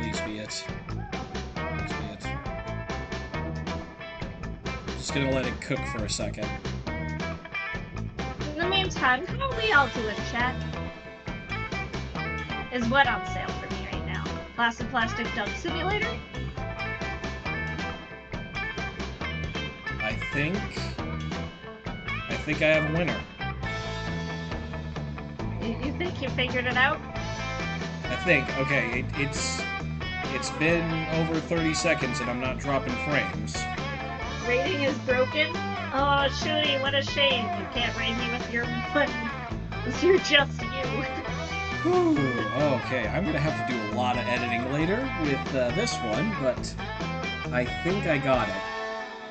Please be it. Please be it. Just gonna let it cook for a second. In the meantime, how are we all doing, chat? Is what on sale for me right now? Plastic Dunk Simulator? I think I have a winner. You think you figured it out? I think. Okay, it's been over 30 seconds and I'm not dropping frames. Rating is broken? Oh, Shooty, what a shame. You can't rate me with your money. Because you're just you. Whew. Okay, I'm gonna have to do a lot of editing later with this one, but I think I got it.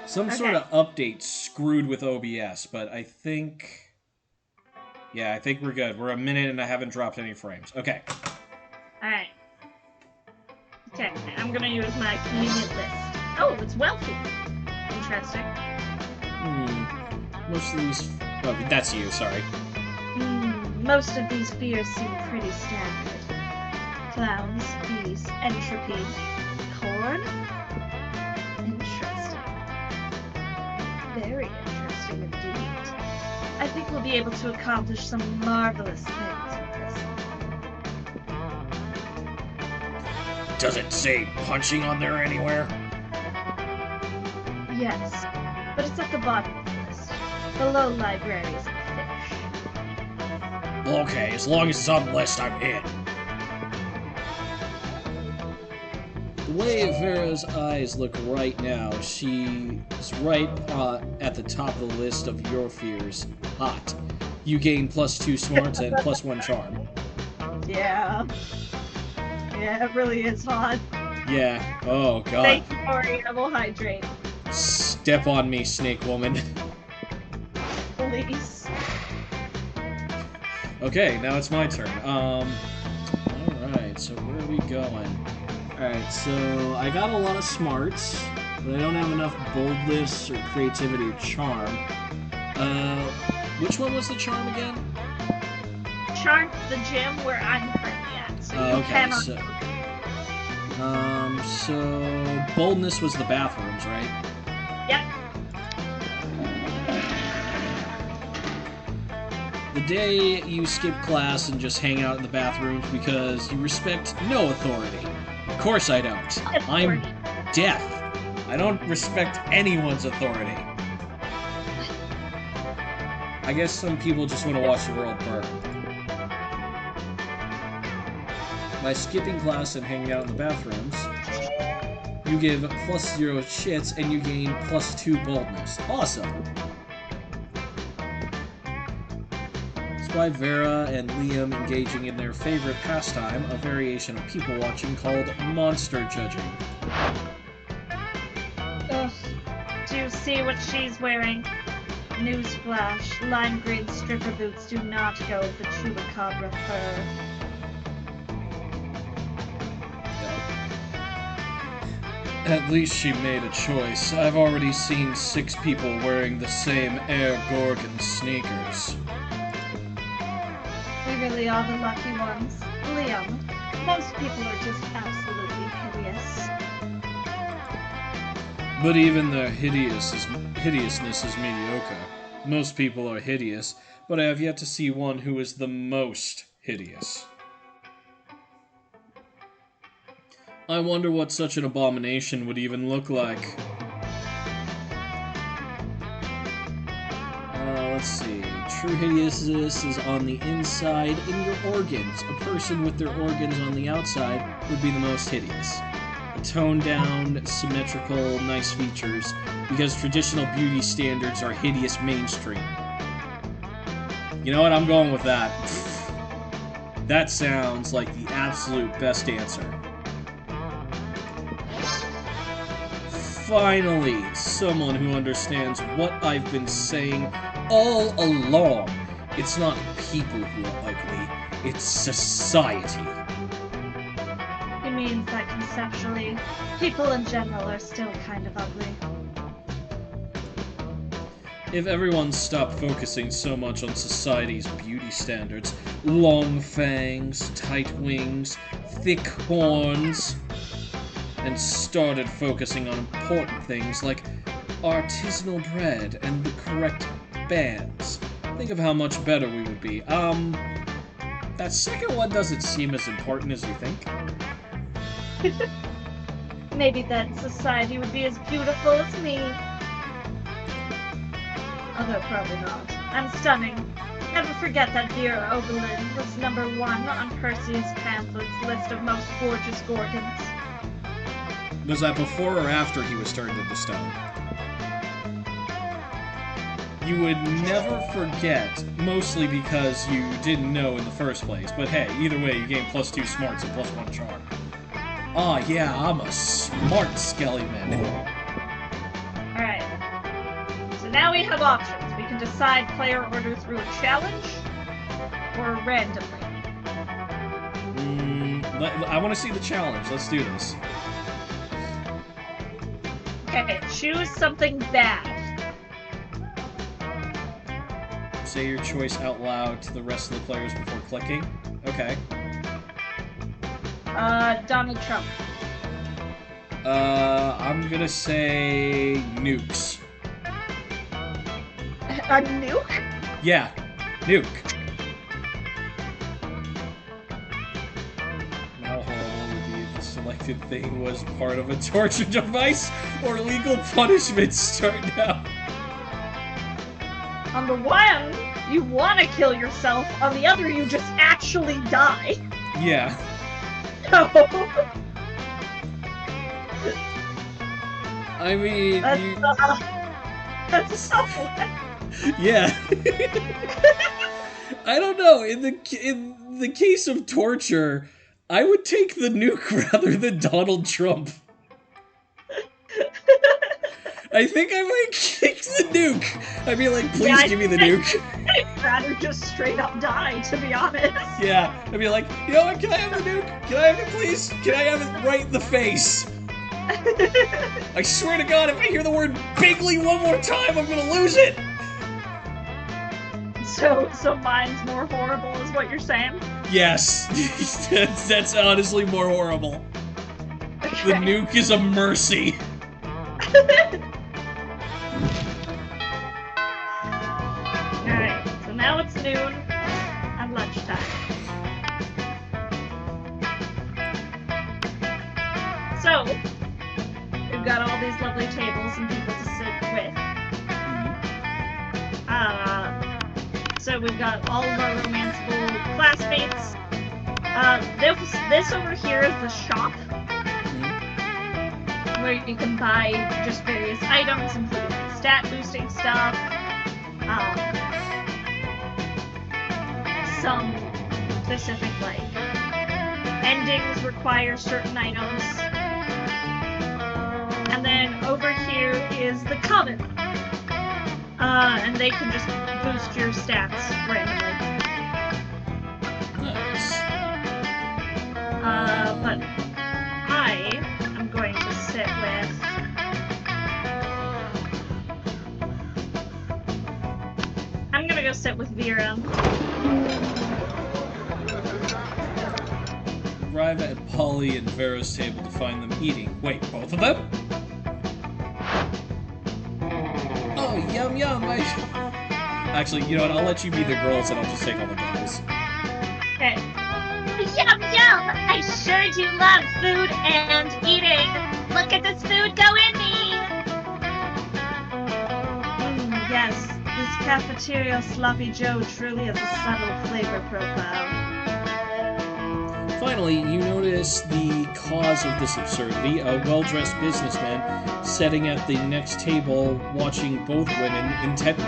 Some sort of update screwed with OBS, but I think... Yeah, I think we're good. We're a minute and I haven't dropped any frames. Okay. Alright. Okay, I'm gonna use my convenient list. Oh, it's wealthy. Interesting. Most of these... Oh, that's you, sorry. Most of these fears seem pretty standard. Clowns, bees, entropy, corn? Interesting. Very interesting indeed. I think we'll be able to accomplish some marvelous things with this. Does it say punching on there anywhere? Yes, but it's at the bottom of the list. Below libraries and fish. Okay, as long as it's on the list, I'm in. The way Vera's eyes look right now, she's right at the top of the list of your fears. Hot. You gain +2 smarts and +1 charm. Yeah. Yeah, it really is hot. Yeah. Oh, God. Thank you, Ori. I will hydrate. Step on me, Snake Woman. Please. Okay, now it's my turn. Alright, so where are we going? Alright, so I got a lot of smarts, but I don't have enough boldness or creativity or charm. Which one was the charm again? Charm the gym where I'm currently at, so you cannot... So boldness was the bathrooms, right? Yep. The day you skip class and just hang out in the bathrooms because you respect no authority. Of course I don't. I'm deaf. I don't respect anyone's authority. I guess some people just want to watch the world burn. By skipping class and hanging out in the bathrooms, you give +0 shits and you gain +2 boldness. Awesome! Despite Vera and Liam engaging in their favorite pastime, a variation of people watching called monster judging. Ugh. Do you see what she's wearing? Newsflash, lime green stripper boots do not go with the chupacabra fur. At least she made a choice. I've already seen 6 people wearing the same Air Gorgon sneakers. We really are the lucky ones. Liam, most people are just absolutely hideous. But even their hideousness is mediocre. Most people are hideous, but I have yet to see one who is the most hideous. I wonder what such an abomination would even look like. Let's see. True hideousness is on the inside in your organs. A person with their organs on the outside would be the most hideous. Toned down, symmetrical, nice features, because traditional beauty standards are hideous mainstream. You know what? I'm going with that. That sounds like the absolute best answer. Finally, someone who understands what I've been saying all along. It's not people who are ugly, it's society. It means that conceptually, people in general are still kind of ugly. If everyone stopped focusing so much on society's beauty standards, long fangs, tight wings, thick horns, and started focusing on important things like artisanal bread and the correct bands, think of how much better we would be. That second one doesn't seem as important as you think. Maybe then society would be as beautiful as me. Although probably not. I'm stunning. Never forget that Vera Oberlin was #1 on Perseus Pamphlet's list of most gorgeous gorgons. Was that before or after he was turned into stone? You would never forget, mostly because you didn't know in the first place. But hey, either way, you gain +2 smarts and +1 charm. Ah, yeah, I'm a smart Skellyman. Alright. So now we have options. We can decide player order through a challenge or randomly. I want to see the challenge. Let's do this. Okay, choose something bad. Say your choice out loud to the rest of the players before clicking. Okay. Donald Trump. I'm gonna say nukes. A nuke? Yeah, nuke. How horrible would be if the selected thing was part of a torture device or legal punishment? Start now. On the one, you want to kill yourself. On the other, you just actually die. Yeah. No. I mean, That's awful. yeah. I don't know. In the case of torture, I would take the nuke rather than Donald Trump. I think I might kick the nuke. I'd be like, please give me the nuke. I'd rather just straight up die, to be honest. Yeah, I'd be like, you know what, can I have the nuke? Can I have it, please? Can I have it right in the face? I swear to God, if I hear the word bigly one more time, I'm gonna lose it! So mine's more horrible, is what you're saying? Yes, that's honestly more horrible. Okay. The nuke is a mercy. Alright, so now it's noon and lunchtime. So, we've got all these lovely tables and people to sit with. So we've got all of our romanceable classmates. This over here is the shop, where you can buy just various items, including like stat boosting stuff, some specific like endings require certain items, and then over here is the coven, and they can just boost your stats randomly. Nice. But I am going to sit with I'm gonna go sit with Vera. Arrive at Polly and Vera's table to find them eating. Wait, both of them? Oh, yum yum! Actually, you know what? I'll let you be the girls and I'll just take all the guys. Okay. Yum yum! I sure do love food and eating. Look at this food go in me! Yes, this cafeteria Sloppy Joe truly has a subtle flavor profile. Finally, you notice the cause of this absurdity, a well-dressed businessman sitting at the next table watching both women intently.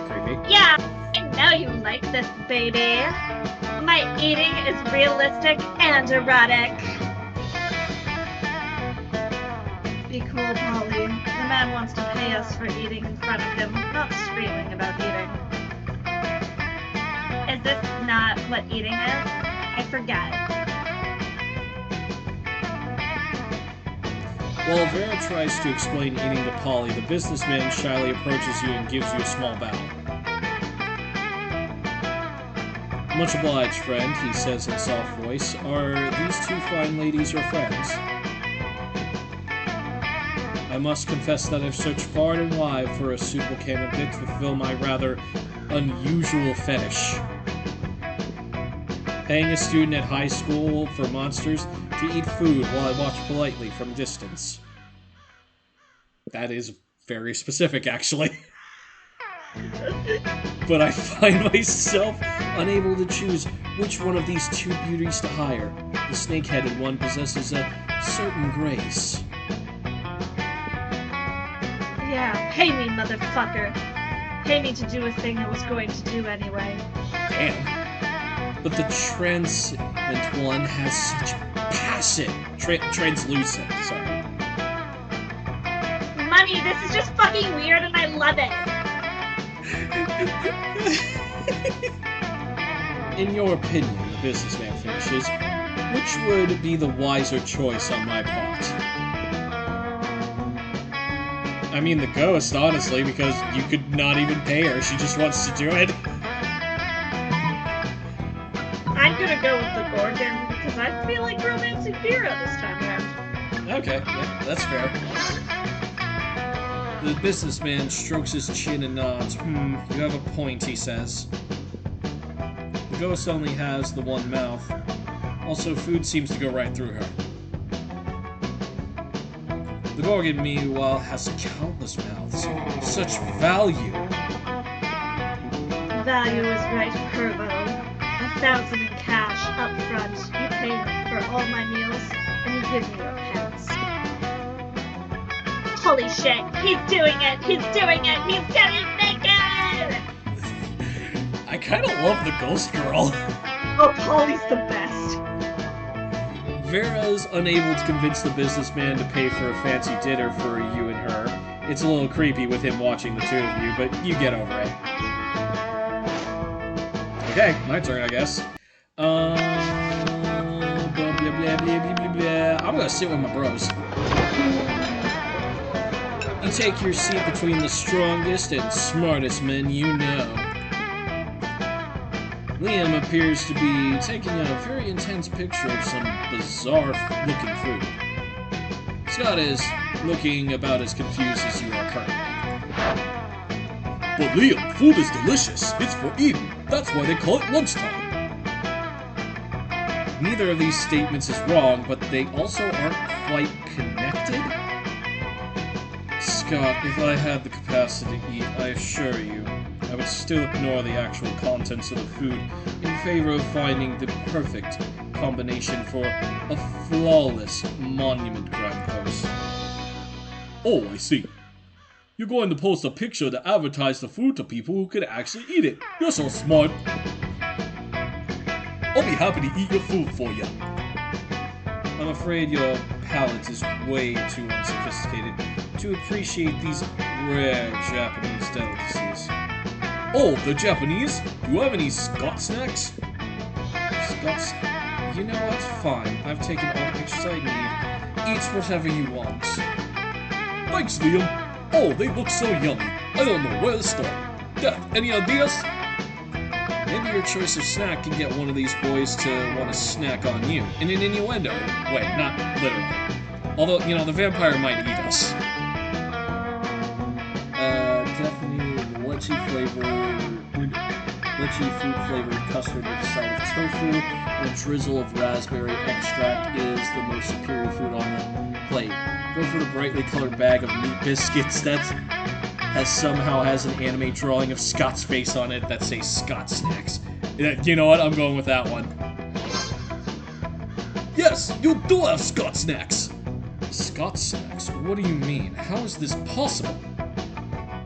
Creepy. Yeah, I know you like this, baby. My eating is realistic and erotic. Be cool, Polly. The man wants to pay us for eating in front of him, not screaming about eating. Is this not what eating is? I forgot. While Vera tries to explain eating to Polly, the businessman shyly approaches you and gives you a small bow. Much obliged, friend, he says in a soft voice. Are these two fine ladies your friends? I must confess that I've searched far and wide for a suitable candidate to fulfill my rather unusual fetish. Paying a student at high school for monsters to eat food while I watch politely from a distance. That is very specific, actually. But I find myself unable to choose which one of these two beauties to hire. The snake-headed one possesses a certain grace. Yeah, pay me, motherfucker. Pay me to do a thing I was going to do anyway. Damn. But the translucent one has such passion. Translucent, sorry. Money, this is just fucking weird and I love it. In your opinion, the businessman finishes, which would be the wiser choice on my part? I mean, the ghost, honestly, because you could not even pay her. She just wants to do it. I'm gonna go with the Gorgon, because I feel like romancing Vera this time around. Okay, yeah, that's fair. The businessman strokes his chin and nods. You have a point, he says. The ghost only has the one mouth. Also, food seems to go right through her. The Gorgon, meanwhile, has countless mouths. Such value. Value is right, Herbo. 1,000 in cash, up front. You pay me for all my meals, and you give me your pets. Holy shit, he's doing it! He's doing it! He's getting naked! I kinda love the ghost girl. Oh, Polly's the best. Vera's unable to convince the businessman to pay for a fancy dinner for you and her. It's a little creepy with him watching the two of you, but you get over it. Okay, my turn, I guess. Blah, blah, blah, blah, blah, blah. I'm gonna sit with my bros. You take your seat between the strongest and smartest men you know. Liam appears to be taking a very intense picture of some bizarre-looking food. Scott is looking about as confused as you are currently. But Liam, food is delicious. It's for eating. That's why they call it lunchtime. Neither of these statements is wrong, but they also aren't quite connected. Scott, if I had the capacity to eat, I assure you, I would still ignore the actual contents of the food in favor of finding the perfect combination for a flawless monument grand post. Oh, I see. You're going to post a picture to advertise the food to people who could actually eat it. You're so smart. I'll be happy to eat your food for you. I'm afraid your palate is way too unsophisticated to appreciate these rare Japanese delicacies. Oh, they're Japanese? Do you have any Scott snacks? Scott's... You know what? Fine. I've taken all the pictures I need. Eat whatever you want. Thanks, Liam. Oh, they look so yummy. I don't know where to start. Death, any ideas? Maybe your choice of snack can get one of these boys to want to snack on you. In an innuendo. Wait, not literally. Although, you know, the vampire might eat us. Definitely lychee fruit flavored custard with a side of tofu and a drizzle of raspberry extract is the most superior food on the plate. Go for the brightly colored bag of meat biscuits that somehow has an anime drawing of Scott's face on it that says Scott Snacks. You know what? I'm going with that one. Yes, you do have Scott Snacks. Scott Snacks? What do you mean? How is this possible?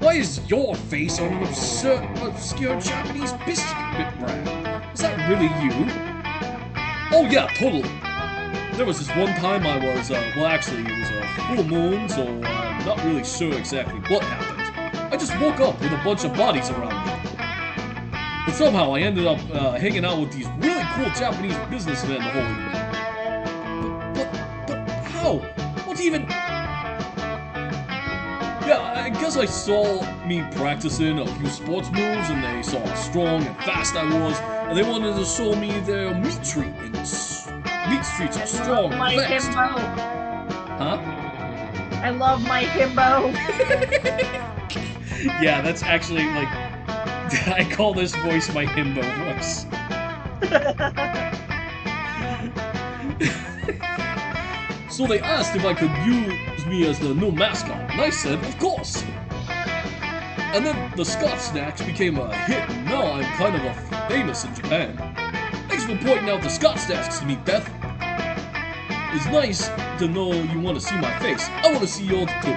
Why is your face on an obscure Japanese biscuit brand? Is that really you? Oh yeah, totally. There was this one time I was, well actually it was a full moon, so I'm not really sure exactly what happened. I just woke up with a bunch of bodies around me. But somehow I ended up hanging out with these really cool Japanese businessmen the whole evening. But how? What even... Yeah, I guess I saw me practicing a few sports moves, and they saw how strong and fast I was, and they wanted to show me their meat treat, and meat treats are strong My and fast. himbo. Huh? I love my himbo. Yeah, that's actually like I call this voice my himbo voice. So they asked if I could use me as the new mascot, and I said, of course. And then the Scott Snacks became a hit, and now I'm kind of famous in Japan. Thanks for pointing out the Scott Snacks to me, Beth. It's nice to know you want to see my face. I want to see yours too.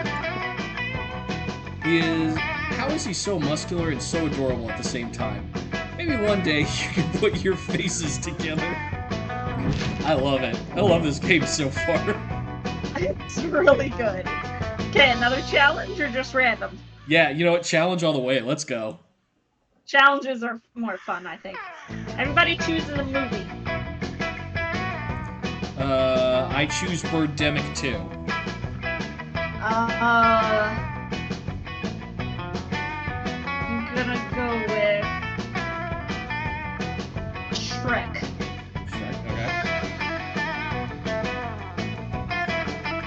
How is he so muscular and so adorable at the same time? Maybe one day you can put your faces together. I love it. I love this game so far. It's really good. Okay, another challenge or just random? Yeah, you know what? Challenge all the way. Let's go. Challenges are more fun, I think. Everybody chooses a movie. I choose Birdemic 2. I'm gonna go with Shrek. Shrek, okay.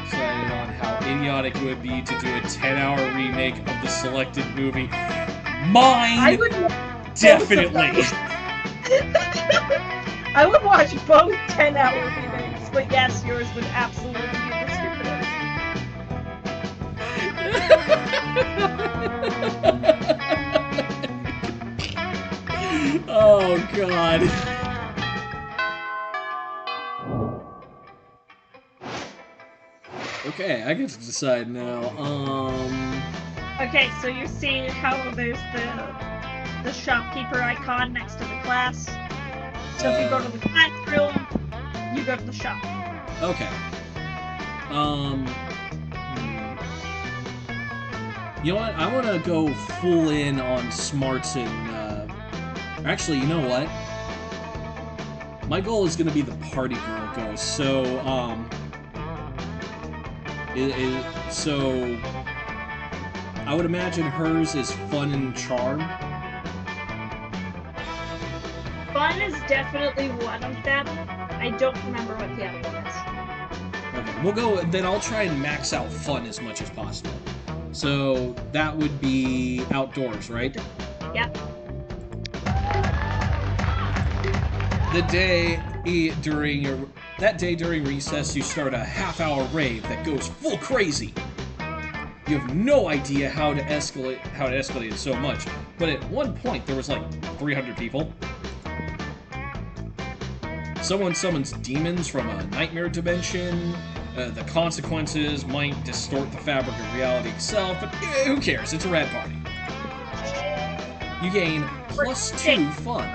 Decided on how idiotic it would be to do a 10-hour remake of the selected movie. Mine! I would Definitely! I would watch both 10-hour remakes, but yes, yours would absolutely be the stupidest. Oh, God. Okay, I get to decide now. Okay, so you see how there's the shopkeeper icon next to the class? So if you go to the classroom, you go to the shop. Okay. You know what? I want to go full in on smarts and, actually, you know what? My goal is going to be the party girl ghost, so, so I would imagine hers is fun and charm. Fun is definitely one of them. I don't remember what the other one is. Okay, we'll go, then I'll try and max out fun as much as possible. So that would be outdoors, right? Yep. That day during recess, you start a half-hour rave that goes full crazy. You have no idea how it escalated so much, but at one point there was like 300 people. Someone summons demons from a nightmare dimension. The consequences might distort the fabric of reality itself, but who cares? It's a rad party. You gain +2 fun.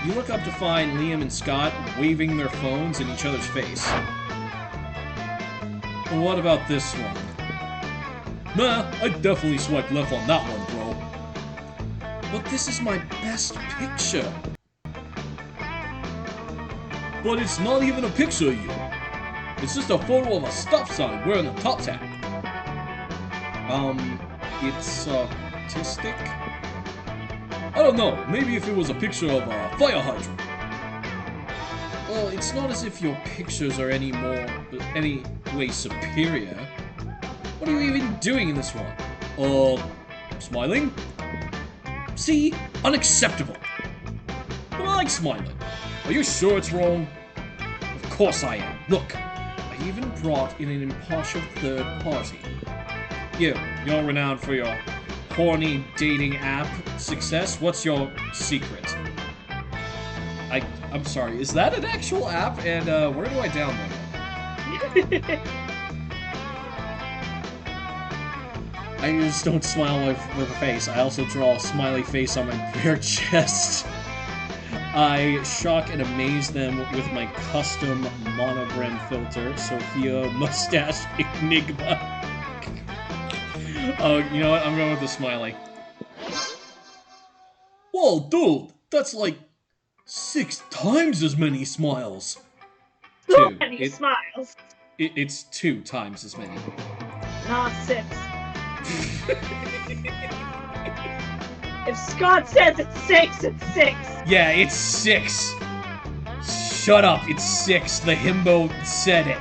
You look up to find Liam and Scott waving their phones in each other's face. Well, what about this one? Nah, I definitely swiped left on that one, bro. But this is my best picture. But it's not even a picture of you. It's just a photo of a stop sign wearing a top hat. It's artistic? I don't know, maybe if it was a picture of a fire hydrant. Well, it's not as if your pictures are any way superior. What are you even doing in this one? Smiling? See? Unacceptable. But I like smiling. Are you sure it's wrong? Of course I am. Look, I even brought in an impartial third party. You're renowned for your horny dating app success. What's your secret? I'm sorry, is that an actual app? And where do I download it? I just don't smile with a face. I also draw a smiley face on my bare chest. I shock and amaze them with my custom monogram filter, Sophia Mustache Enigma. Oh, you know what? I'm going with the smiley. Whoa, dude, that's like 6 times as many smiles. So many smiles. It's 2 times as many. Not 6. If Scott says it's 6, it's 6. Yeah, it's 6. Shut up, it's 6. The himbo said it.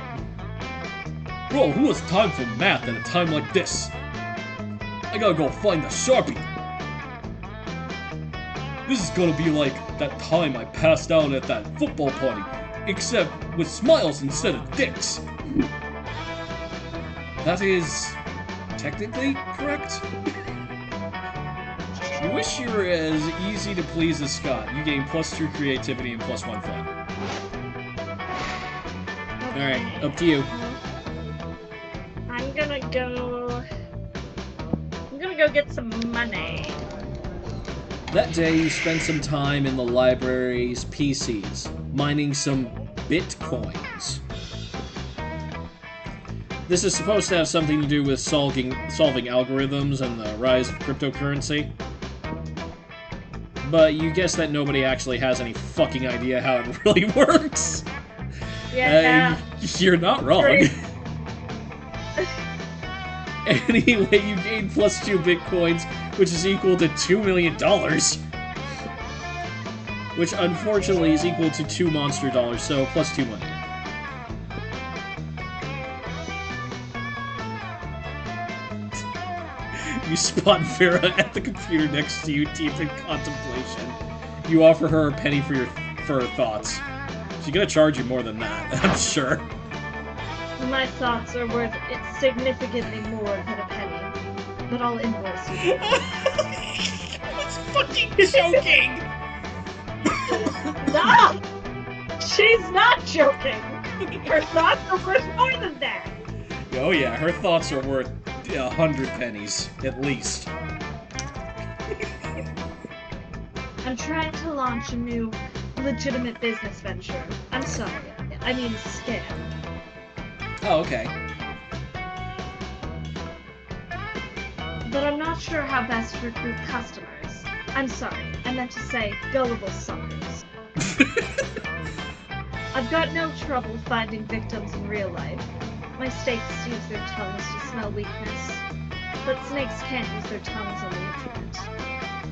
Bro, who has time for math at a time like this? I gotta go find the Sharpie. This is gonna be like that time I passed out at that football party, except with smiles instead of dicks. That is technically correct. You wish you were as easy to please as Scott. You gain +2 creativity and +1 fun. Alright, up to you. I'm gonna go get some money. That day, you spent some time in the library's PCs, mining some bitcoins. This is supposed to have something to do with solving algorithms and the rise of cryptocurrency. But you guess that nobody actually has any fucking idea how it really works. Yeah. You're not wrong. Great. Anyway, you gain +2 bitcoins, which is equal to $2 million. Which unfortunately is equal to 2 monster dollars, so +2 money. You spot Vera at the computer next to you, deep in contemplation. You offer her a penny for her thoughts. She's gonna charge you more than that, I'm sure. My thoughts are worth it significantly more than a penny, but I'll invoice you. I was fucking joking! No! She's not joking! Her thoughts are worth more than that! Oh yeah, her thoughts are worth 100 pennies, at least. I'm trying to launch a new, legitimate business venture. I'm sorry. I mean, scam. Oh, okay. But I'm not sure how best to recruit customers. I'm sorry. I meant to say gullible suckers. I've got no trouble finding victims in real life. My snakes use their tongues to smell weakness, but snakes can't use their tongues on the internet.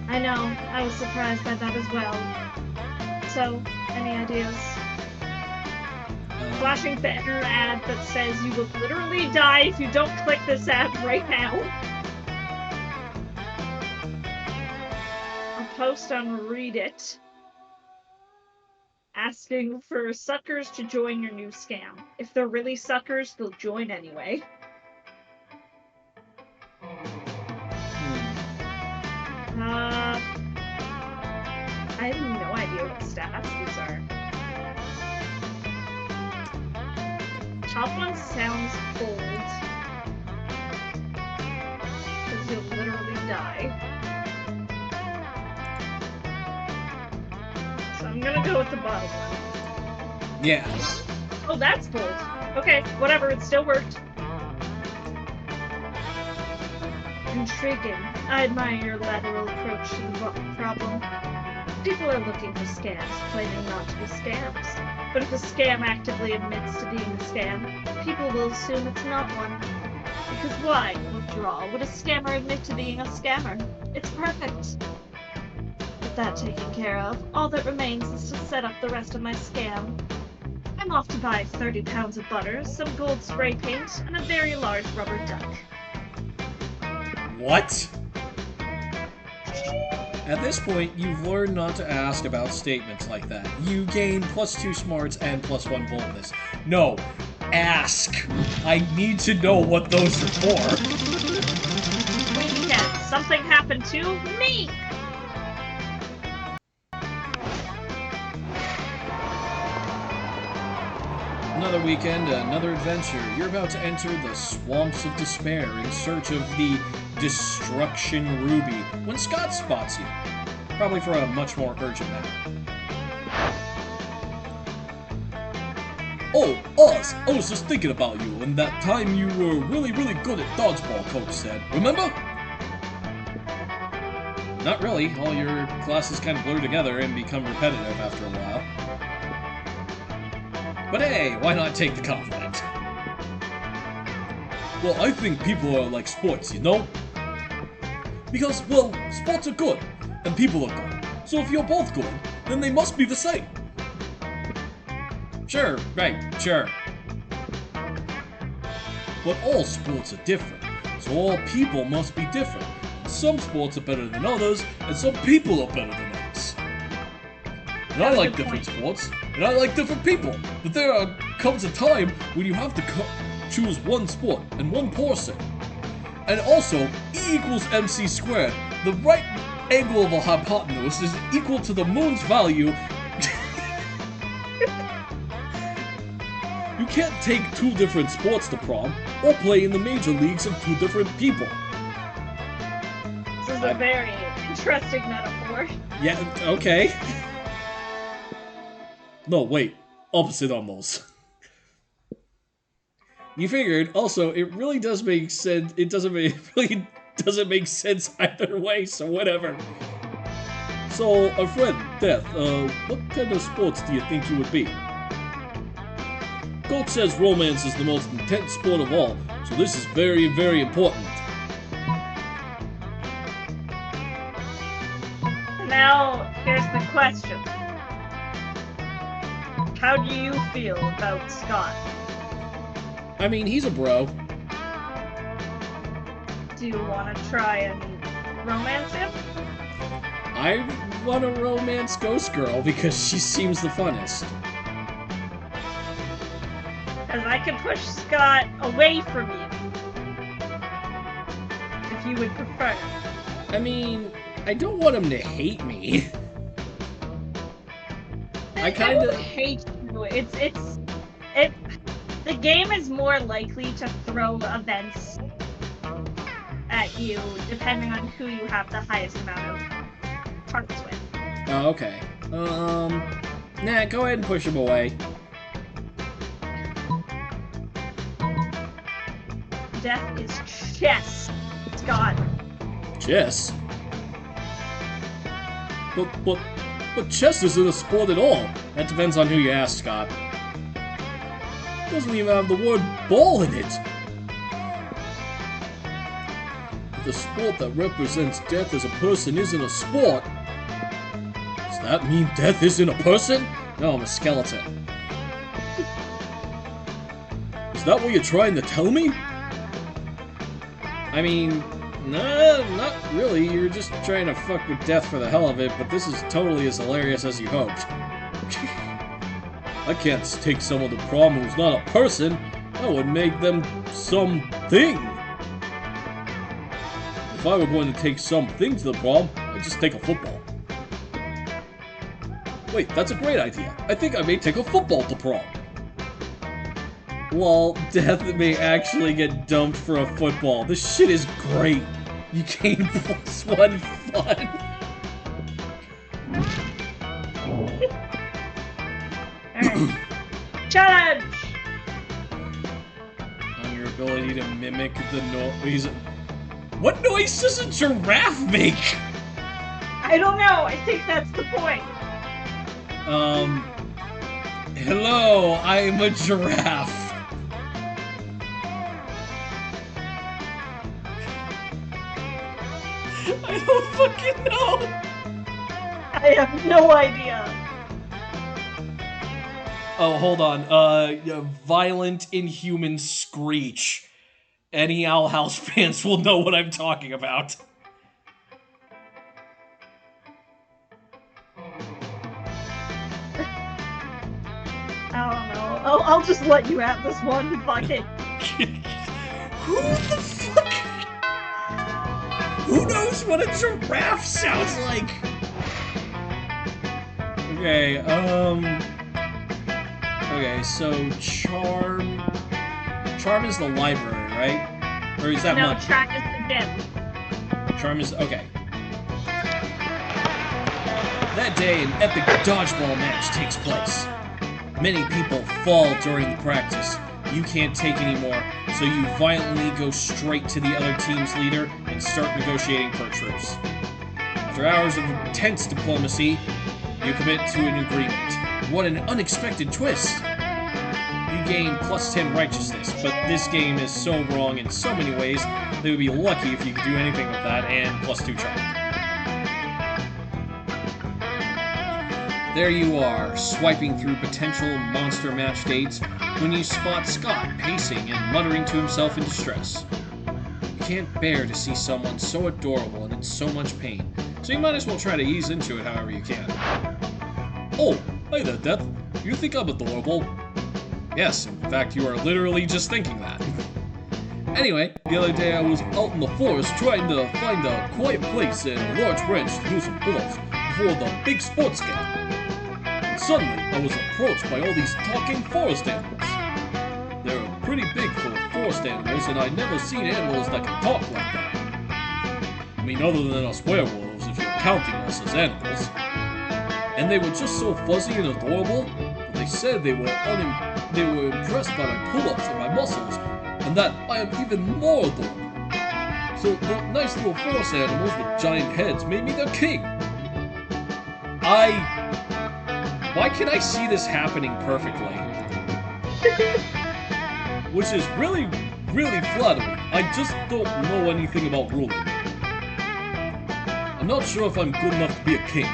I know, I was surprised by that as well. So, any ideas? Flashing banner ad that says you will literally die if you don't click this ad right now. A post on Reddit asking for suckers to join your new scam. If they're really suckers, they'll join anyway. I have no idea what stats these are. Top one sounds old. Because you'll literally die. So I'm gonna go with the bottom one. Yeah. Oh, that's bold. Okay, whatever, it still worked. Intriguing. I admire your lateral approach to the problem. People are looking for scams, claiming not to be scams. But if a scam actively admits to being a scam, people will assume it's not one. Because why, after all, would a scammer admit to being a scammer? It's perfect. With that taken care of, all that remains is to set up the rest of my scam. I'm off to buy 30 pounds of butter, some gold spray paint, and a very large rubber duck. What? At this point, you've learned not to ask about statements like that. You gain +2 smarts and +1 boldness. No, ask. I need to know what those are for. Weekend. Something happened to me! Another weekend, another adventure. You're about to enter the swamps of despair in search of the Destruction Ruby when Scott spots you. Probably for a much more urgent matter. Oh, Oz, I was just thinking about you and that time you were really, really good at dodgeball, Coach said. Remember? Not really. All your classes kind of blur together and become repetitive after a while. But hey, why not take the compliment? Well, I think people are like sports, you know? Because, well, sports are good. and people are good. So if you're both good, then they must be the same. Sure, right, sure. But all sports are different, so all people must be different. Some sports are better than others, and some people are better than others. And I like different sports, and I like different people. But there comes a time when you have to choose one sport and one person. And also, E equals MC squared. The right angle of a hypotenuse is equal to the moon's value. You can't take two different sports to prom, or play in the major leagues of two different people. This is a very interesting metaphor. Yeah, okay. No, wait. Opposite almost. You figured. Also, it really does make sense. It really doesn't make sense either way, so whatever. So, our friend, Death, what kind of sports do you think you would be? Goat says romance is the most intense sport of all, so this is very, very important. Now, here's the question. How do you feel about Scott? I mean, he's a bro. Do you want to try and romance him? I want to romance Ghost Girl because she seems the funnest. Because I could push Scott away from you. If you would prefer. I mean, I don't want him to hate me. I kind don't of hate you. The game is more likely to throw events at you depending on who you have the highest amount of hearts with. Oh, okay. Nah, go ahead and push him away. Death is chess. Scott. Chess? But chess isn't a sport at all. That depends on who you ask, Scott. It doesn't even have the word ball in it. If the sport that represents death as a person isn't a sport, does that mean death isn't a person? No, I'm a skeleton. Is that what you're trying to tell me? I mean, no, not really. You're just trying to fuck with death for the hell of it, but this is totally as hilarious as you hoped. I can't take someone to prom who's not a person. That would make them something. If I were going to take something to the prom, I'd just take a football. Wait, that's a great idea. I think I may take a football to prom. Lol, Death may actually get dumped for a football. This shit is great. You gain +1 fun. Alright. Challenge! On your ability to mimic the noise. What noise does a giraffe make? I don't know. I think that's the point. Hello, I'm a giraffe. I don't fucking know. I have no idea. Oh, hold on. Violent inhuman screech. Any Owl House fans will know what I'm talking about. I don't know. I'll just let you have this one. Fuck it. Who the fuck? Who knows what a giraffe sounds like? Okay, okay, so Charm is the library, right? Or is that No, much? Charm is the gym. Charm is okay. That day, an epic dodgeball match takes place. Many people fall during the practice. You can't take anymore, so you violently go straight to the other team's leader and start negotiating for a truce. After hours of intense diplomacy, you commit to an agreement. What an unexpected twist! You gain +10 righteousness, but this game is so wrong in so many ways, they would be lucky if you could do anything with that, and +2 charm. There you are, swiping through potential monster match dates when you spot Scott pacing and muttering to himself in distress. You can't bear to see someone so adorable and in so much pain, so you might as well try to ease into it however you can. Oh, hey there, Death. You think I'm adorable? Yes, in fact, you are literally just thinking that. Anyway, the other day I was out in the forest trying to find a quiet place and a large branch to do some pull-ups before the big sports game. And suddenly, I was approached by all these talking forest animals. They're pretty big for forest animals, and I'd never seen animals that can talk like that. I mean, other than us werewolves, if you're counting us as animals. And they were just so fuzzy and adorable that they said they were impressed by my pull-ups and my muscles, and that I am even more adorable. So the nice little forest animals with giant heads made me their king. Why can I see this happening perfectly? Which is really, really flattering. I just don't know anything about ruling. I'm not sure if I'm good enough to be a king.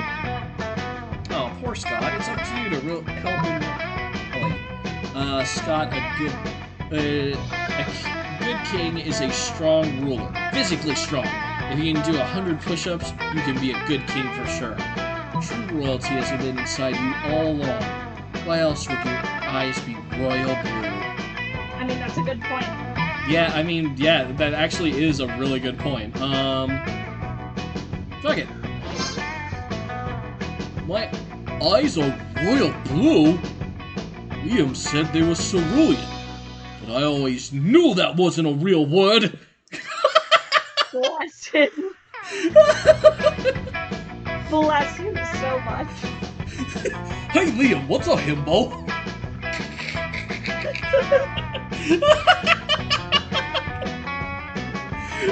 Oh, poor Scott. It's up to you to help him. Oh, wait. Scott, a good king is a strong ruler. Physically strong. If you can do 100 push-ups, you can be a good king for sure. True royalty has been inside you all along. Why else would your eyes be royal blue? I mean, that's a good point. Yeah, that actually is a really good point. Fuck it. My eyes are royal blue? Liam said they were cerulean, but I always knew that wasn't a real word. Bless him. Bless him so much. Hey Liam, what's a himbo?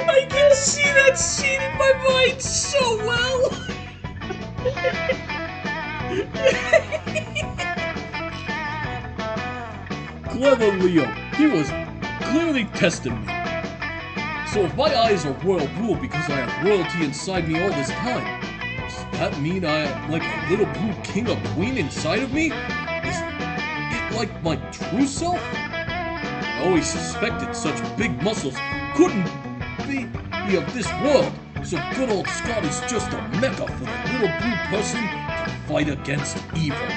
I can see that scene in my mind so well. Clever Liam, he was clearly testing me. So if my eyes are royal blue because I have royalty inside me all this time, does that mean I am like a little blue king or queen inside of me? Is it like my true self? I always suspected such big muscles couldn't be of this world, so good old Scott is just a mecca for the little blue person to fight against evil.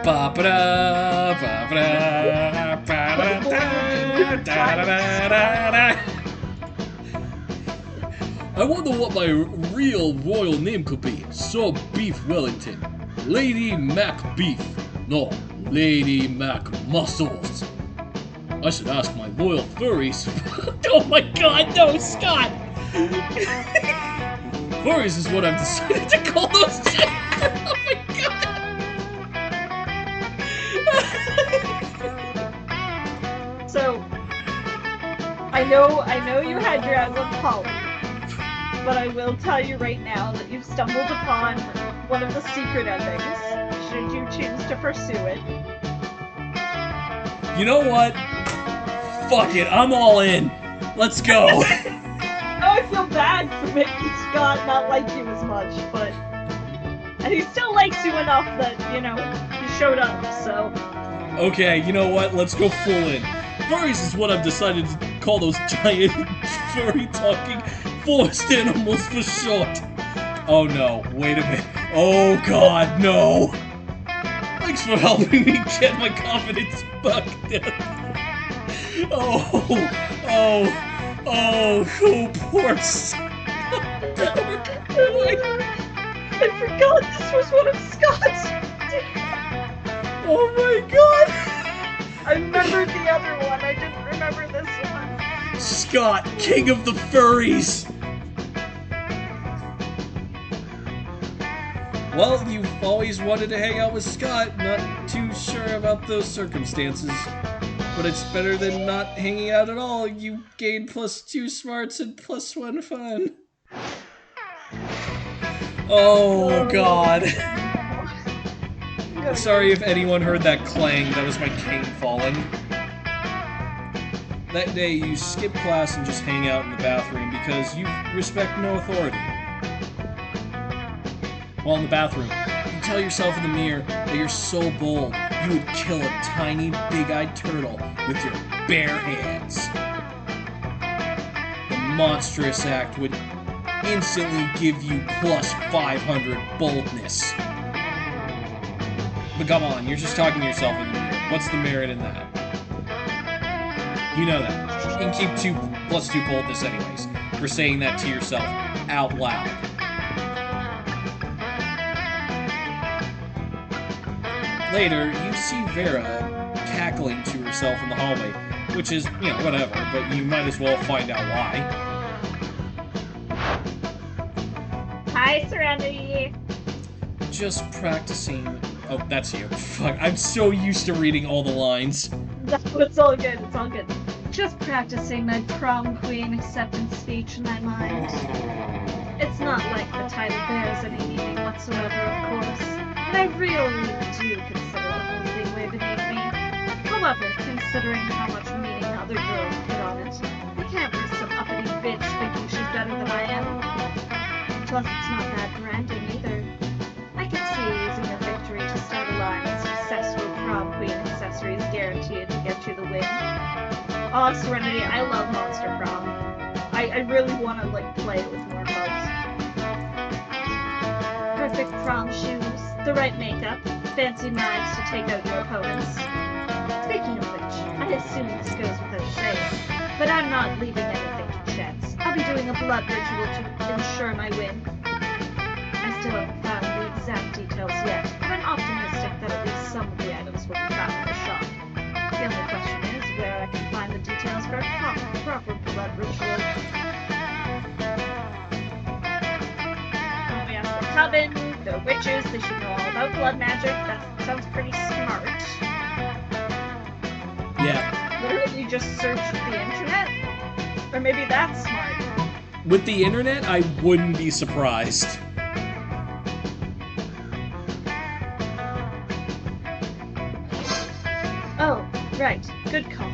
Ba-ba-da, ba-ba-da, ba-da-da, da-da-da-da-da. I wonder what my real royal name could be. Sir Beef Wellington. Lady Mac Beef. No, Lady Mac Muscles. I should ask my loyal furries. Oh my god, no, Scott! Furries is what I've decided to call those. Oh my god! So, I know you had your eyes on Polly, but I will tell you right now that you've stumbled upon one of the secret endings, should you choose to pursue it. You know what? Fuck it, I'm all in. Let's go. I feel bad for making Scott not like you as much, but... And he still likes you enough that, you showed up, so... Okay, you know what? Let's go full in. Furries is what I've decided to call those giant furry talking forest animals for short. Oh no, wait a minute. Oh god, no. Thanks for helping me get my confidence back, Death. Oh, poor Scott. I forgot this was one of Scott's. Oh my god. I remembered the other one, I didn't remember this one. Scott, king of the furries. Well, you've always wanted to hang out with Scott. Not too sure about those circumstances. But it's better than not hanging out at all. You gain +2 smarts and +1 fun. Oh god. Sorry if anyone heard that clang. That was my cane falling. That day, you skip class and just hang out in the bathroom because you respect no authority. Well, in the bathroom. You tell yourself in the mirror that you're so bold, you would kill a tiny, big-eyed turtle with your bare hands. The monstrous act would instantly give you plus 500 boldness. But come on, you're just talking to yourself in the mirror. What's the merit in that? You know that. You can keep 2 plus 2 boldness anyways, for saying that to yourself out loud. Later, you see Vera cackling to herself in the hallway, which is, whatever, but you might as well find out why. Hi, Serenity. Just practicing. Oh, that's you. Fuck, I'm so used to reading all the lines. No, it's all good. It's all good. Just practicing my prom queen acceptance speech in my mind. It's not like the title bears any meaning whatsoever, of course, and I really do consider the whole thing way beneath me. However, considering how much meaning other girls put on it, I can't risk some uppity bitch thinking she's better than I am. Plus, it's not that branding either. I can see using a victory to start a line of successful prom queen accessories guaranteed to get you the win. Oh, Serenity, I love Monster Prom. I really want to, play it with more folks. Perfect prom shoes, the right makeup, fancy knives to take out your opponents. Speaking of which, I assume this goes without saying, but I'm not leaving anything to chance. I'll be doing a blood ritual to ensure my win. I still haven't found the exact details yet, but I'm optimistic that at least some of the items will be found in the shop. The only question is where I can find the details for a proper blood ritual. Oh yes, the coven, the witches, they should know all about blood magic. That sounds pretty smart. Yeah. Literally just search the internet? Or maybe that's smart. With the internet, I wouldn't be surprised. Oh, right. Good call.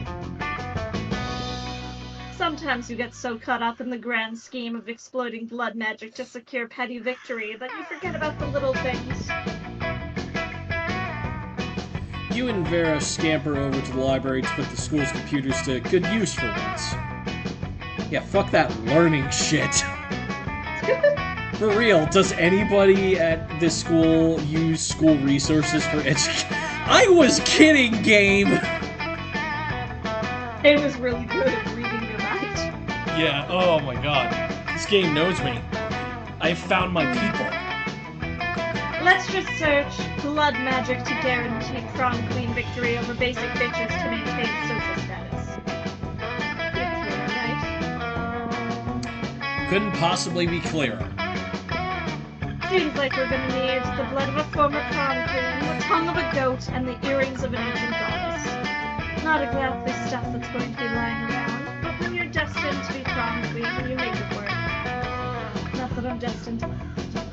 Sometimes you get so caught up in the grand scheme of exploding blood magic to secure petty victory that you forget about the little things. You and Vera scamper over to the library to put the school's computers to good use for once. Yeah, fuck that learning shit. For real, does anybody at this school use school resources for education? I was kidding, game! It was really good at reading your mind. Yeah, oh my god. This game knows me. I found my people. Let's just search blood magic to guarantee prom queen victory over basic bitches to maintain social status. Pretty clear, right? Couldn't possibly be clearer. Seems like we're gonna need the blood of a former prom queen, the tongue of a goat, and the earrings of an ancient goddess. Not exactly stuff that's going to be lying around, but when you're destined to be prom queen, you make it work. Not that I'm destined to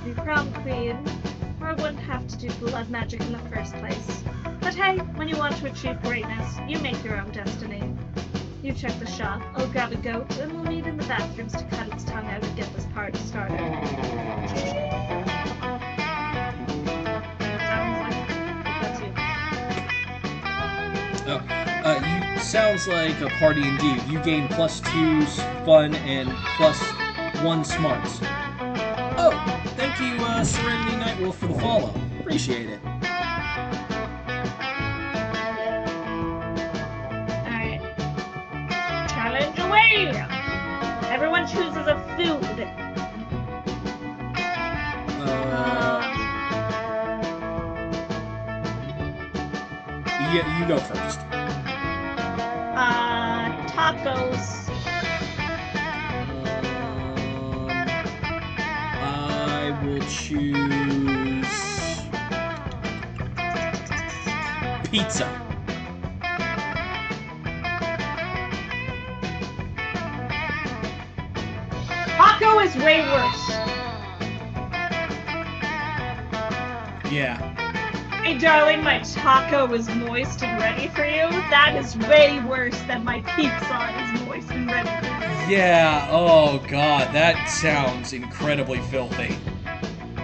be prom queen, or I wouldn't have to do blood magic in the first place. But hey, when you want to achieve greatness, you make your own destiny. You check the shop, I'll grab a goat, and we'll meet in the bathrooms to cut its tongue out and get this party started. Sounds like that's you. You sounds like a party indeed. You gain +2 fun and +1 smarts. Oh, thank you, Serenity Nightwolf, for the follow. Appreciate it. Alright. Challenge away! Everyone chooses a food. Yeah, you go first. Tacos. I will choose pizza. Taco is way worse. Yeah. Hey, darling, my taco is moist and ready for you. That is way worse than my pizza is moist and ready for you. Yeah, oh god, that sounds incredibly filthy.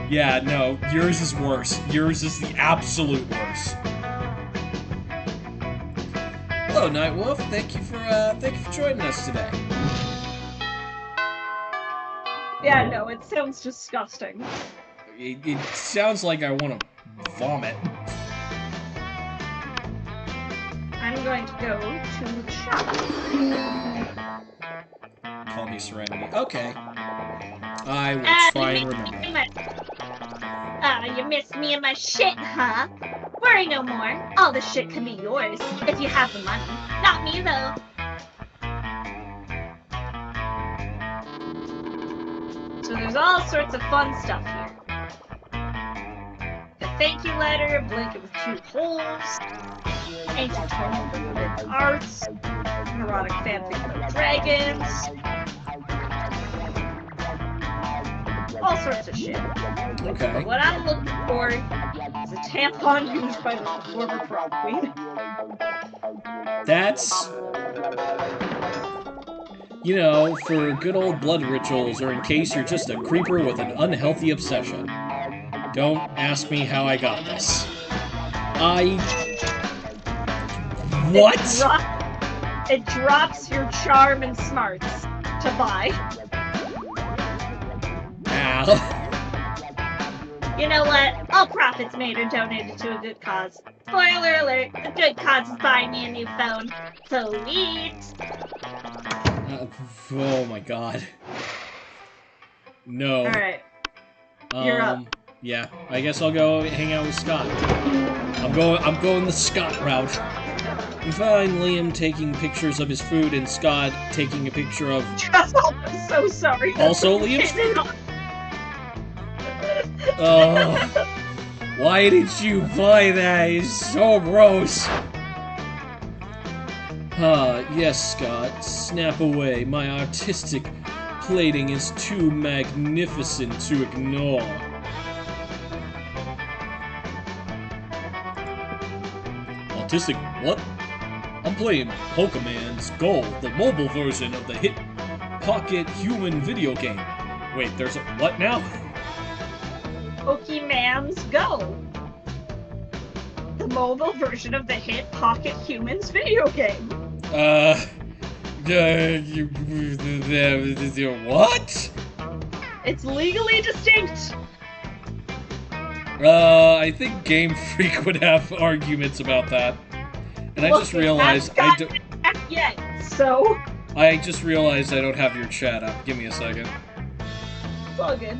Yeah, no, yours is worse. Yours is the absolute worst. Hello, Nightwolf. Thank you for joining us today. Yeah, no, it sounds disgusting. It sounds like I want to vomit. I'm going to go to the shop. Call me Serenity. Okay. I will try and remember. You missed me and my shit, huh? Worry no more. All the shit can be yours if you have the money. Not me, though. So there's all sorts of fun stuff here. A thank you letter, a blanket with cute holes, ancient tome with forbidden arts, erotic fanfic about dragons, all sorts of shit. Okay. But what I'm looking for is a tampon used by the former prom queen. That's... You know, for good old blood rituals, or in case you're just a creeper with an unhealthy obsession. Don't ask me how I got this. What? It drops your charm and smarts to buy. Ow. You know what? All profits made are donated to a good cause. Spoiler alert, the good cause is buying me a new phone. Sweet! Oh my god. No. Alright. You're up. Yeah, I guess I'll go hang out with Scott. I'm going the Scott route. We find Liam taking pictures of his food and Scott taking a picture of... I'm so sorry. Also Liam's food? Oh, why did you buy that? It's so gross. Yes, Scott. Snap away. My artistic plating is too magnificent to ignore. Artistic what? I'm playing Pokemon's Go, the mobile version of the hit Pocket Human video game. Wait, there's a what now? Pokemon's Go. The mobile version of the hit Pocket Humans video game. What? It's legally distinct. I think Game Freak would have arguments about that. And I just realized I don't. Yet, so. I just realized I don't have your chat up. Give me a second. It's all good.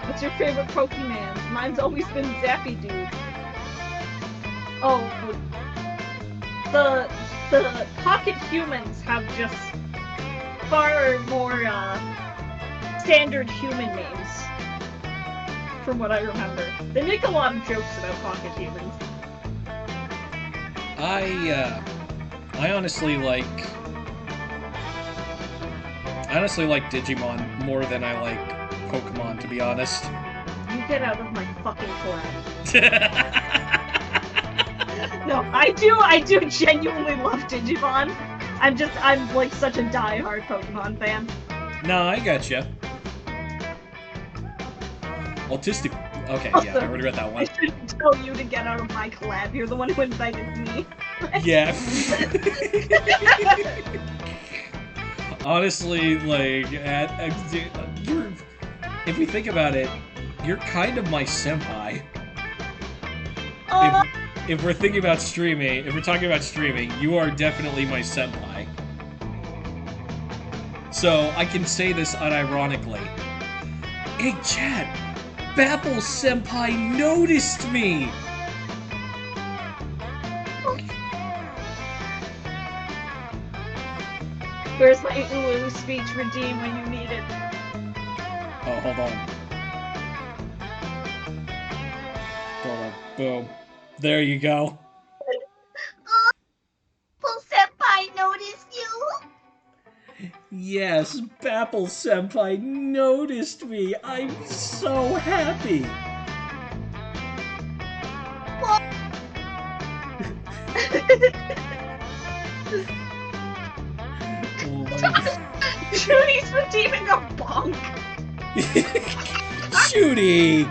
What's your favorite Pokemon? Mine's always been Zappy Dude. Oh, the Pocket Humans have just far more standard human names, from what I remember. They make a lot of jokes about Pocket Humans. I honestly like Digimon more than I like Pokemon, to be honest. You get out of my fucking collab. No, I do genuinely love Digimon. I'm like such a die-hard Pokemon fan. No, I gotcha. Autistic. Okay, Also, yeah, I already read that I one. shouldn't tell you to get out of my collab. You're the one who invited me. Yeah. Honestly, like, if we think about it, you're kind of my senpai. Oh, If we're thinking about streaming, if we're talking about streaming, you are definitely my senpai. So, I can say this unironically. Hey, Chad! Babble Senpai noticed me! where's my Ulu speech redeem when you need it? Oh, hold on. Hold on. Boom. There you go. Full Senpai noticed you? Yes, Babble Senpai noticed me. I'm so happy. Oh my God. He's redeeming a bonk. Shooty!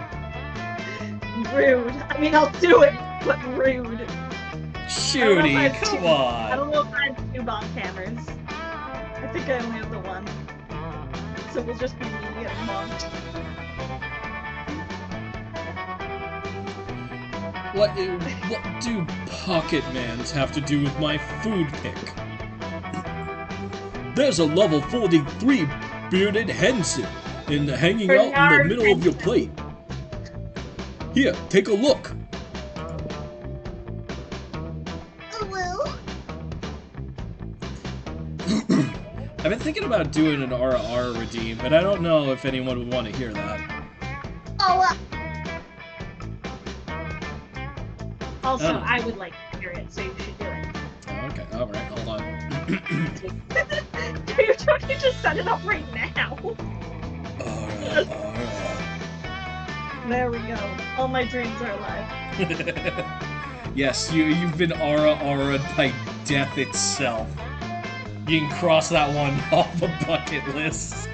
Rude. I mean, I'll do it, but rude. Shooty, come I on! don't know if I have 2 bonk hammers. I think I only have the 1. So we'll just be me getting bonked. What do pocket mans have to do with my food pick? There's a level 43 bearded Henson hanging out in the Bernard middle of your Henson. plate. Here, take a look. I've been thinking about doing an RR redeem, but I don't know if anyone would want to hear that. Also, Oh. I would like to hear it, so you should do it. Oh, okay, alright, hold on. You're trying to just set it up right now. Alright. There we go. All my dreams are alive. Yes, you've been aura'd by death itself. You can cross that one off the bucket list.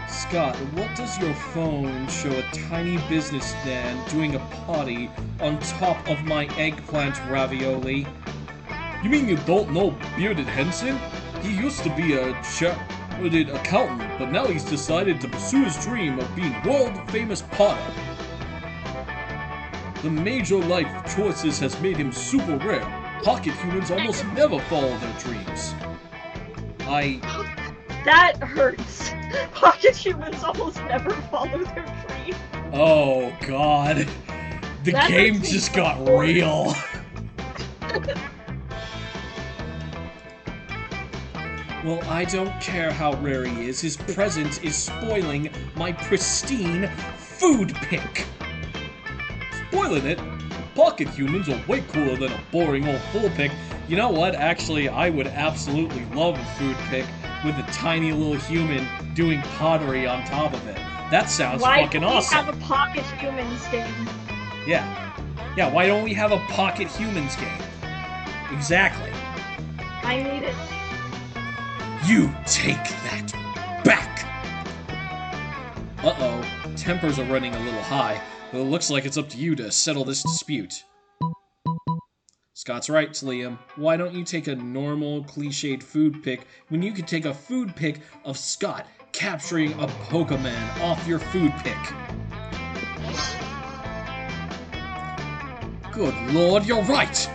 Scott, what does your phone show a tiny businessman doing a potty on top of my eggplant ravioli? You mean you don't know Bearded Henson? He used to be a chartered accountant, but now he's decided to pursue his dream of being world-famous potter. The major life choices has made him super rare. Pocket humans almost never follow their dreams. That hurts. Pocket humans almost never follow their dream. Oh god. The That game hurts me just so got hard. real. Well, I don't care how rare he is. His presence is spoiling my pristine food pick. Spoiling it? Pocket humans are way cooler than a boring old full pick. You know what? Actually, I would absolutely love a food pick with a tiny little human doing pottery on top of it. That sounds Why fucking don't we awesome. have a pocket humans game? Yeah. Yeah, why don't we have a pocket humans game? Exactly. I need it. You take that back! Uh-oh. Tempers are running a little high, but it looks like it's up to you to settle this dispute. Scott's right, Liam. Why don't you take a normal, cliched food pick when you could take a food pick of Scott capturing a Pokemon off your food pick? Good lord, you're right!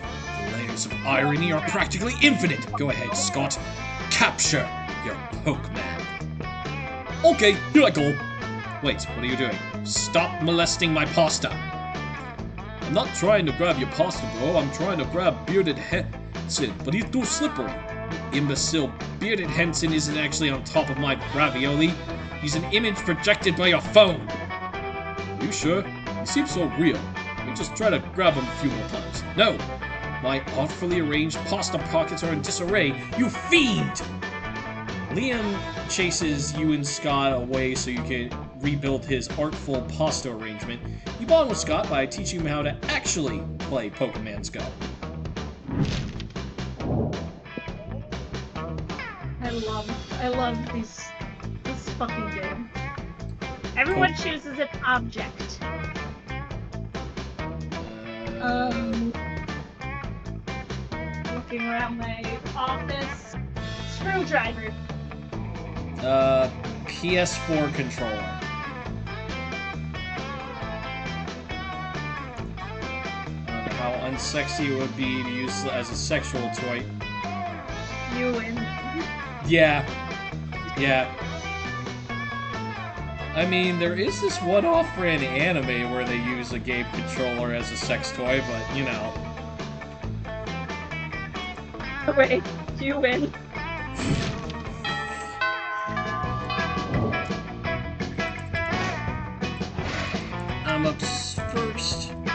The layers of irony are practically infinite. Go ahead, Scott. Capture your Pokemon. Okay, here I go. Wait, what are you doing? Stop molesting my pasta. I'm not trying to grab your pasta, bro. I'm trying to grab Bearded Henson, but he's too slippery. Imbecile, Bearded Henson isn't actually on top of my ravioli. He's an image projected by your phone. Are you sure? He seems so real. Let me just try to grab him a few more times. No! My artfully arranged pasta pockets are in disarray, you fiend! Liam chases you and Scott away so you can rebuild his artful pasta arrangement. You bond with Scott by teaching him how to actually play Pokemon's Go. I love this fucking game. Everyone chooses an object. Looking around my office. Screwdriver. PS4 controller. I don't know how unsexy it would be to use as a sexual toy. You win. Yeah. I mean, there is this one off-brand anime where they use a game controller as a sex toy, but, you know. Wait, you win. I'm up first. And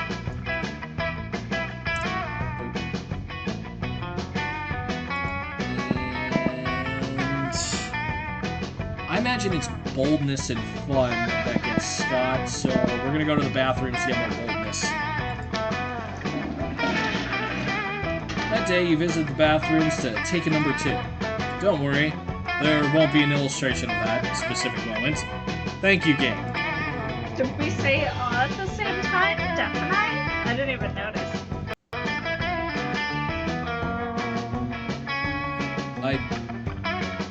I imagine it's boldness and fun that gets Scott, so we're gonna go to the bathroom to get more boldness. That that day you visit the bathrooms to take a number 2. Don't worry, there won't be an illustration of that specific moment. Thank you, game. Did we say it all at the same time? Definitely? I didn't even notice.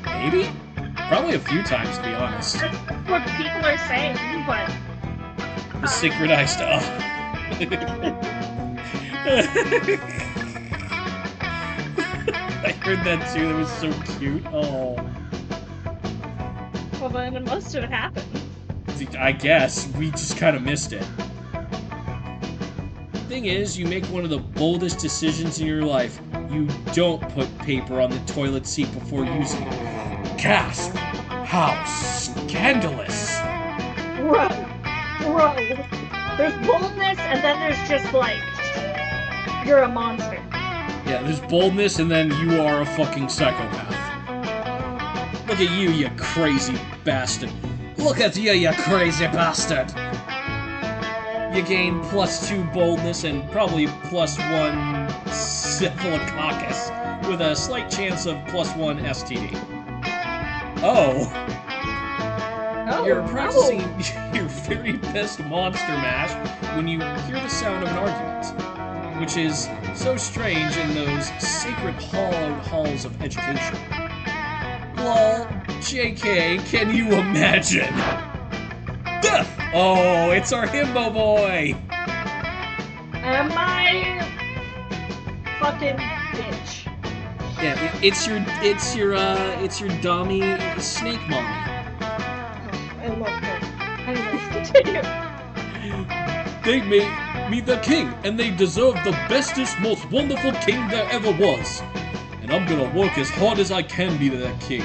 Maybe? Probably a few times, to be honest. That's what people are saying, but... The synchronized I heard that too, that was so cute. Oh. Well, then it must have happened. I guess. We just kind of missed it. Thing is, you make one of the boldest decisions in your life. You don't put paper on the toilet seat before using it. Gasp! How scandalous! Bro! There's boldness, and then there's just like... You're a monster. Yeah, there's boldness, and then you are a fucking psychopath. Look at you, you crazy bastard. Look at you crazy bastard! You gain +2 boldness and probably +1 Staphylococcus, with a slight chance of +1 STD. Oh! You're practicing your very best monster mash when you hear the sound of an argument, which is so strange in those sacred hallowed halls of education. Lol, JK, can you imagine? Death! Oh, it's our himbo boy! Am I... fucking bitch? Yeah, it's your dummy snake mommy. I love her. Anyways, continue. They made me the king, and they deserve the bestest, most wonderful king there ever was. And I'm gonna work as hard as I can be that king,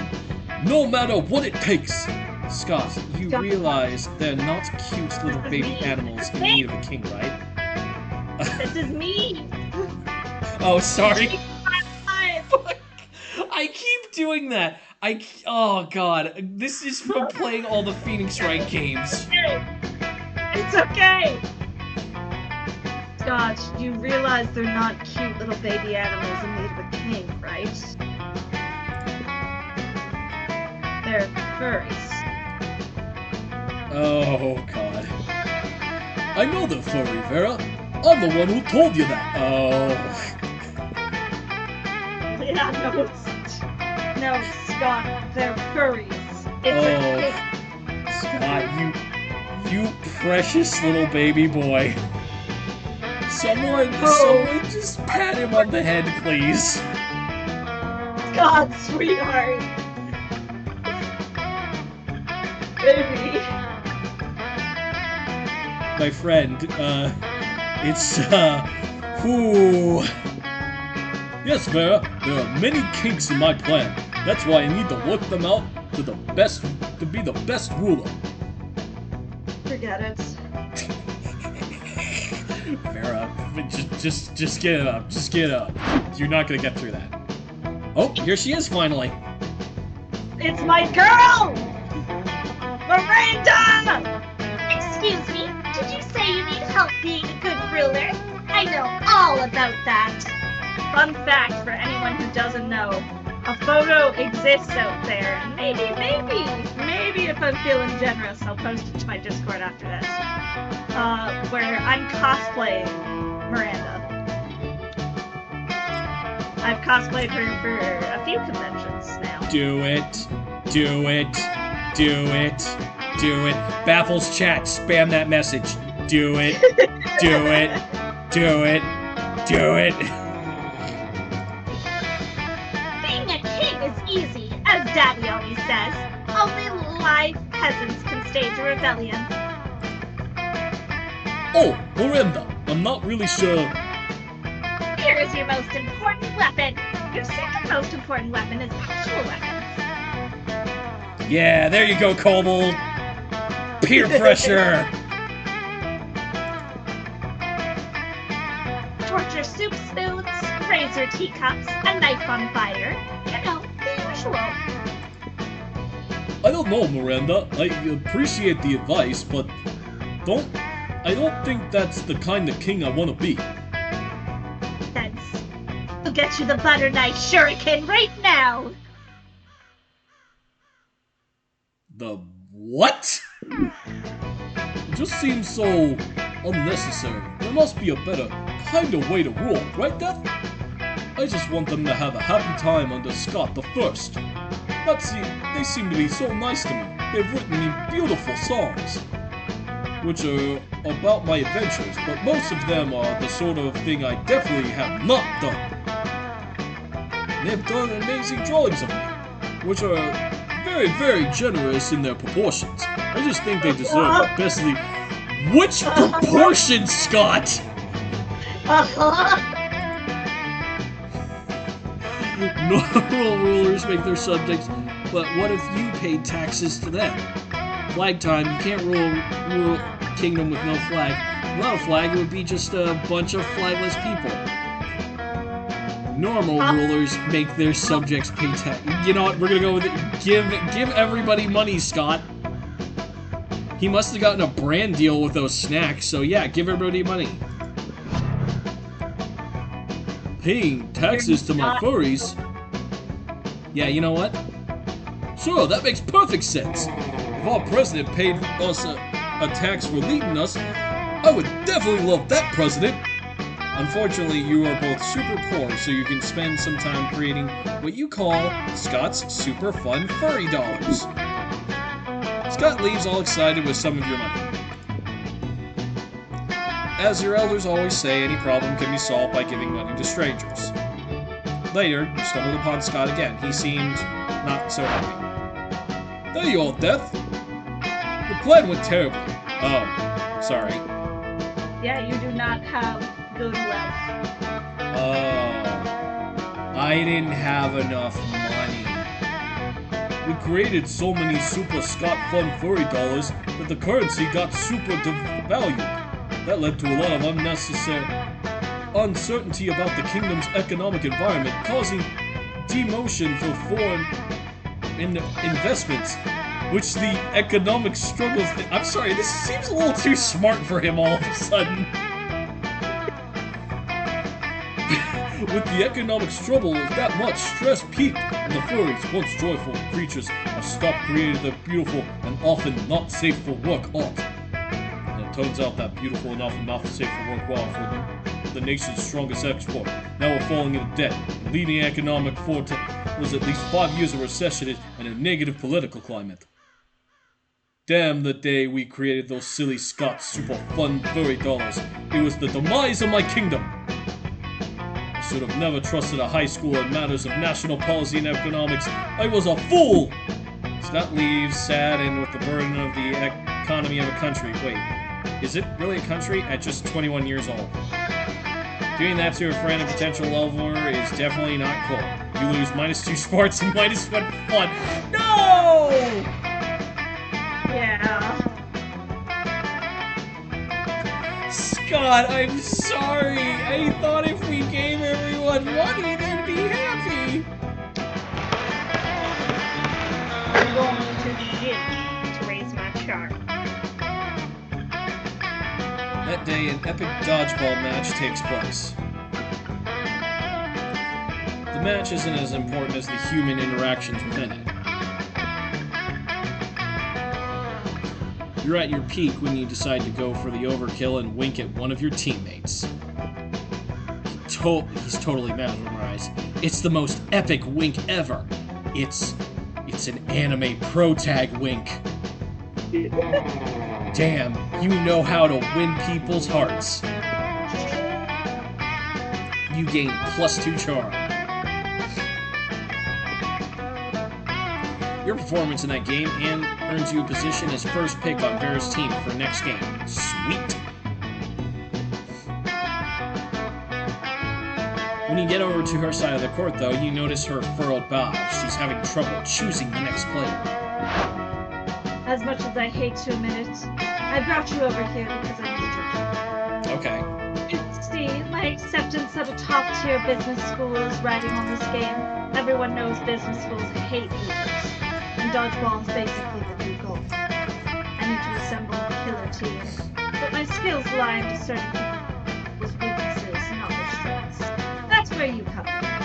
no matter what it takes. Scott, you realize they're not cute little baby animals in need of a king, right? This is me! Oh, sorry. Fuck. I keep doing that. Oh god, this is from playing all the Phoenix Wright games. It's okay! Scott, you realize they're not cute little baby animals in need of a king, right? They're furries. Oh god. I know they're furry, Vera. I'm the one who told you that. Oh. Yeah, no, Scott, they're furries. It's a thing. Scott, you precious little baby boy. Someone just pat him on the head, please. Scott, sweetheart. Baby. My friend, it's, whoo. Yes, Vera, there are many kinks in my plan. That's why I need to work them out to be the best ruler. Forget it. Vera, just get it up. Just get it up. You're not gonna get through that. Oh, here she is finally. It's my girl! Miranda! Excuse me, did you say you need help being a good ruler? I know all about that. Fun fact for anyone who doesn't know, a photo exists out there, and maybe if I'm feeling generous, I'll post it to my Discord after this, where I'm cosplaying Miranda. I've cosplayed her for a few conventions now. Do it. Do it. Do it. Do it. Baffles chat. Spam that message. Do it. Do it. Do it. Do it. Being a king is easy, as Daddy always says. Only live peasants can stage a rebellion. Oh, Miranda, I'm not really sure. Here is your most important weapon. Your second most important weapon is actual weapons. Yeah, there you go, Kobold. Peer pressure. Torture soup spoons, razor teacups, a knife on fire. You know, the usual. I don't know, Miranda. I appreciate the advice, but I don't think that's the kind of king I want to be. Sense. A get you the butter knife shuriken right now. The what? It just seems so unnecessary. There must be a better, kinder way to rule, right, Death? I just want them to have a happy time under Scott the First. They seem to be so nice to me. They've written me beautiful songs, which are about my adventures, but most of them are the sort of thing I definitely have not done. They've done amazing drawings of me, which are very, very generous in their proportions. I just think they deserve the best of the... Which proportions, Scott? Normal rulers make their subjects, but what if you paid taxes to them? Flag time, you can't rule a kingdom with no flag. Without a flag, it would be just a bunch of flagless people. Normal rulers make their subjects pay tax. You know what? We're gonna go with it. Give everybody money, Scott. He must have gotten a brand deal with those snacks, so yeah, give everybody money. Paying taxes to my furries? Yeah, you know what? Sure, that makes perfect sense. If our president paid us a tax for leading us, I would definitely love that president. Unfortunately, you are both super poor, so you can spend some time creating what you call Scott's Super Fun Furry Dollars. Scott leaves all excited with some of your money. As your elders always say, any problem can be solved by giving money to strangers. Later, you stumbled upon Scott again. He seemed not so happy. There you are, Death. The plan went terribly. Oh, sorry. Yeah, you do not have good wealth. Oh, I didn't have enough money. We created so many Super Scott Fun Furry Dollars that the currency got super devalued. That led to a lot of unnecessary uncertainty about the kingdom's economic environment, causing demotion for foreign investments, which the economic struggles... I'm sorry, this seems a little too smart for him all of a sudden. With the economic struggle that much, stress peaked, and the furries, once joyful creatures, have stopped creating the beautiful and often not safe for work art. And it turns out that beautiful and often not safe for work art for the nation's strongest export. Now we're falling into debt, and leading economic forte was at least 5 years of recession and a negative political climate. Damn the day we created those silly Scott Super Fun Furry Dollars. It was the demise of my kingdom. I should have never trusted a high school in matters of national policy and economics. I was a fool! Scott leaves, sad and with the burden of the economy of a country. Wait, is it really a country at just 21 years old? Doing that to a friend and potential lover is definitely not cool. You lose -2 sports and -1 fun. No! Yeah. Scott, I'm sorry. I thought if we gave everyone money, they'd be happy. I'm going to the gym to raise my chart. That day, an epic dodgeball match takes place. The match isn't as important as the human interactions within it. You're at your peak when you decide to go for the overkill and wink at one of your teammates. He's totally mesmerized. It's the most epic wink ever. It's an anime pro tag wink. Damn, you know how to win people's hearts. You gain +2 charm. Your performance in that game and earns you a position as first pick on Vera's team for next game. Sweet! When you get over to her side of the court, though, you notice her furrowed brow. She's having trouble choosing the next player. As much as I hate to admit it, I brought you over here because I need your help. Okay. See, my acceptance at a top-tier business school is riding on this game. Everyone knows business schools hate losers, and dodgeball is basically the new goal. I need to assemble a killer team, but my skills lie in discerning people's weaknesses, not their strengths. That's where you come in.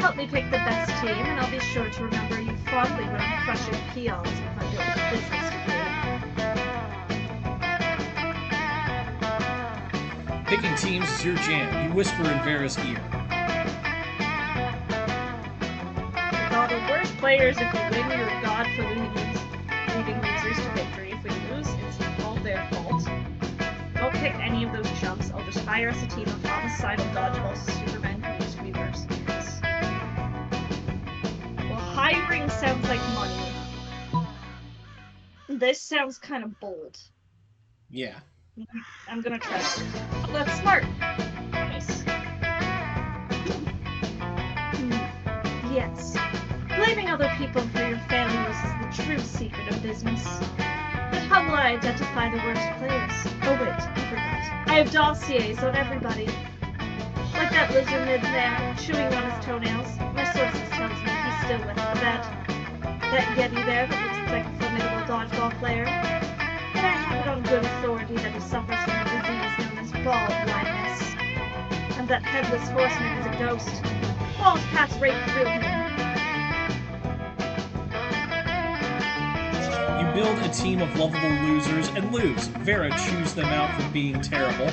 Help me pick the best team, and I'll be sure to remember you fondly when I'm crushing peons with my business degree. Picking teams is your jam. You whisper in Vera's ear. With all the worst players, if we win, you're a god for leading losers to victory. If we lose, it's all their fault. Don't pick any of those chumps. I'll just hire us a team of homicidal dodgeball supermen who use reverse gears. Well, hiring sounds like money. This sounds kind of bold. Yeah. I'm gonna try it. Oh, that's smart. Nice. Yes. Blaming other people for your failures is the true secret of business. But how will I identify the worst players? Oh wait, I forgot. I have dossiers on everybody. Like that lizard mid there, chewing on his toenails. My sources tells me he's still with that Yeti there that looks like a formidable dodgeball player. But I have it on good authority that he suffers from a disease known as ball blindness. And that headless horseman is a ghost. Balls pass right through him. You build a team of lovable losers and lose. Vera chews them out for being terrible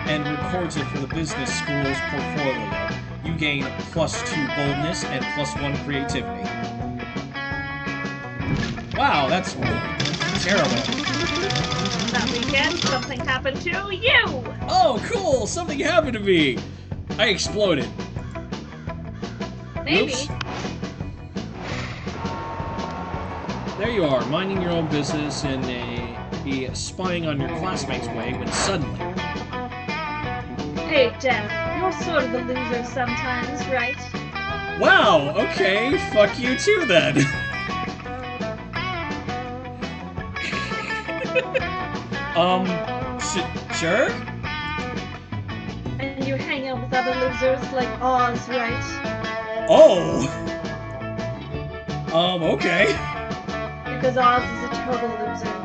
and records it for the business school's portfolio. You gain +2 boldness and +1 creativity. Wow, that's terrible. That weekend, something happened to you! Oh, cool! Something happened to me! I exploded. Maybe. Oops. There you are, minding your own business in a spying on your classmates way when suddenly... Hey, Dev, you're sort of the loser sometimes, right? Wow, okay, fuck you too then. Sure? And you hang out with other losers like Oz, right? Oh! Okay. Because Oz is a total loser.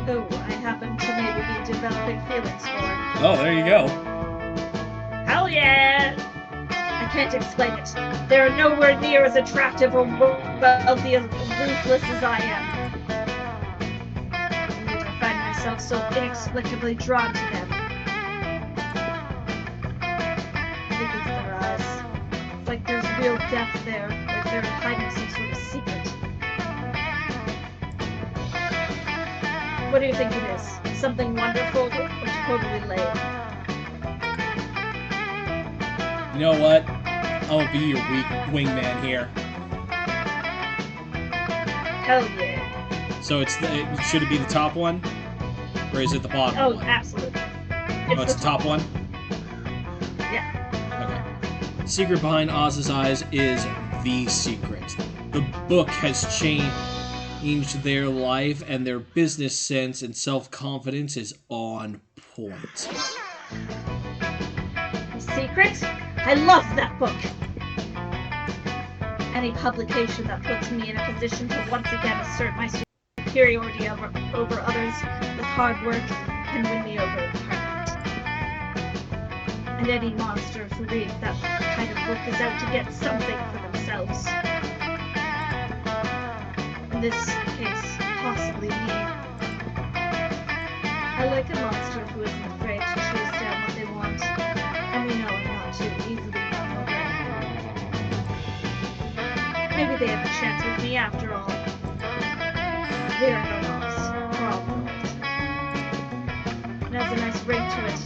Oh, I happen to maybe be developing feelings for him. Oh, there you go. Hell yeah! I can't explain it. They're nowhere near as attractive or wealthy as ruthless as I am. Yet I find myself so inexplicably drawn to them. I think it's their eyes. It's like there's real depth there, like they're hiding some sort of secret. What do you think it is? Something wonderful or totally lame? You know what? I'll be your weak wingman here. Hell yeah. So should it be the top one? Or is it the bottom Oh, one? absolutely. Oh, it's the top one? Yeah. Okay. Secret behind Oz's eyes is the secret. The book has changed their life, and their business sense and self-confidence is on point. The Secret? I love that book! Any publication that puts me in a position to once again assert my superiority over others with hard work can win me over at Parliament. And any monster who reads that kind of book is out to get something for themselves. In this case, possibly me. I like a monster who isn't afraid to chase down what they want, and we know I'm not too easily won over. Maybe they have a chance with me after all. There are no loss for all world. It has a nice ring to it.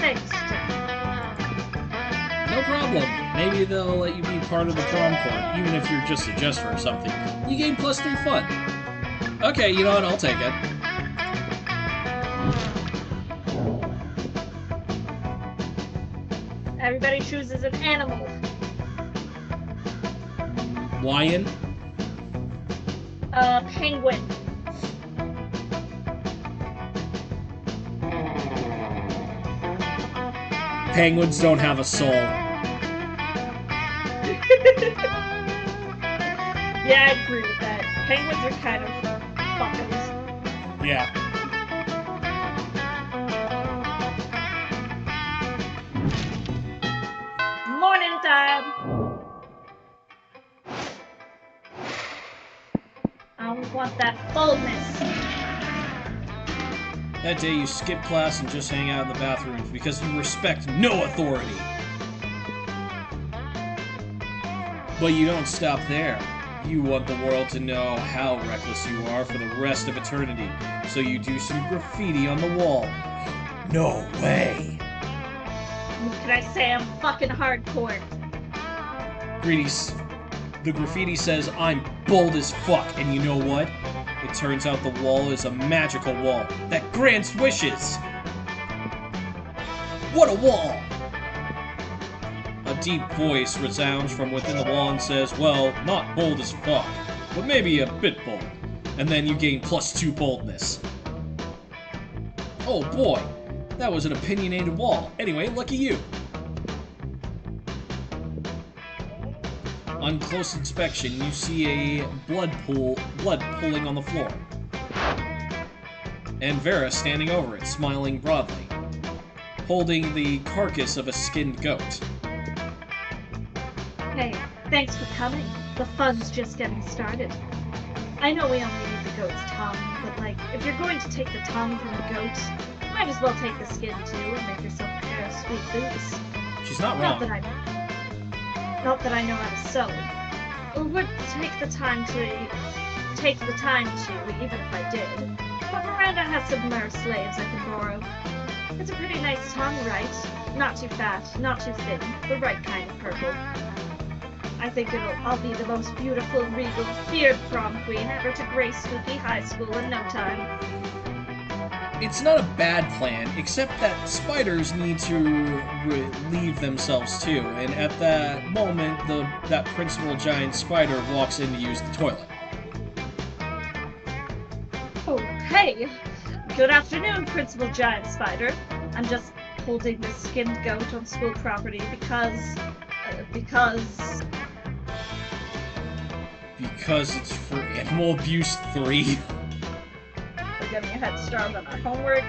Thanks, Jeff. No problem. Maybe they'll let you be part of the prom court, even if you're just a jester or something. You gain +3 fun. Okay, you know what? I'll take it. Everybody chooses an animal. Lion? Penguin. Penguins don't have a soul. Yeah, I agree with that. Penguins are kind of fuckers. Yeah. Morning time! I want that boldness. That day you skip class and just hang out in the bathrooms because you respect no authority. But you don't stop there. You want the world to know how reckless you are for the rest of eternity, so you do some graffiti on the wall. No way! What can I say? I'm fucking hardcore. The graffiti says, "I'm bold as fuck," and you know what? It turns out the wall is a magical wall that grants wishes! What a wall! A deep voice resounds from within the wall and says, "Well, not bold as fuck, but maybe a bit bold." And then you gain +2 boldness. Oh boy, that was an opinionated wall. Anyway, lucky you. On close inspection, you see a blood pooling on the floor. And Vera standing over it, smiling broadly, holding the carcass of a skinned goat. Hey, thanks for coming. The fun's just getting started. I know we only need the goat's tongue, but like, if you're going to take the tongue from the goat, might as well take the skin too and make yourself a pair of sweet boots. She's not Not wrong. that I know how to sew. It would take the time to, even if I did. But Miranda has some mer slaves I can borrow. It's a pretty nice tongue, right? Not too fat, not too thin, the right kind of purple. I think I'll be the most beautiful, regal, feared prom queen ever to grace Spooky High School in no time. It's not a bad plan, except that spiders need to relieve themselves too, and at that moment, that principal giant spider walks in to use the toilet. Oh, hey! Good afternoon, Principal Giant Spider. I'm just holding this skinned goat on school property because it's for Animal Abuse 3. we're getting a head start on our homework.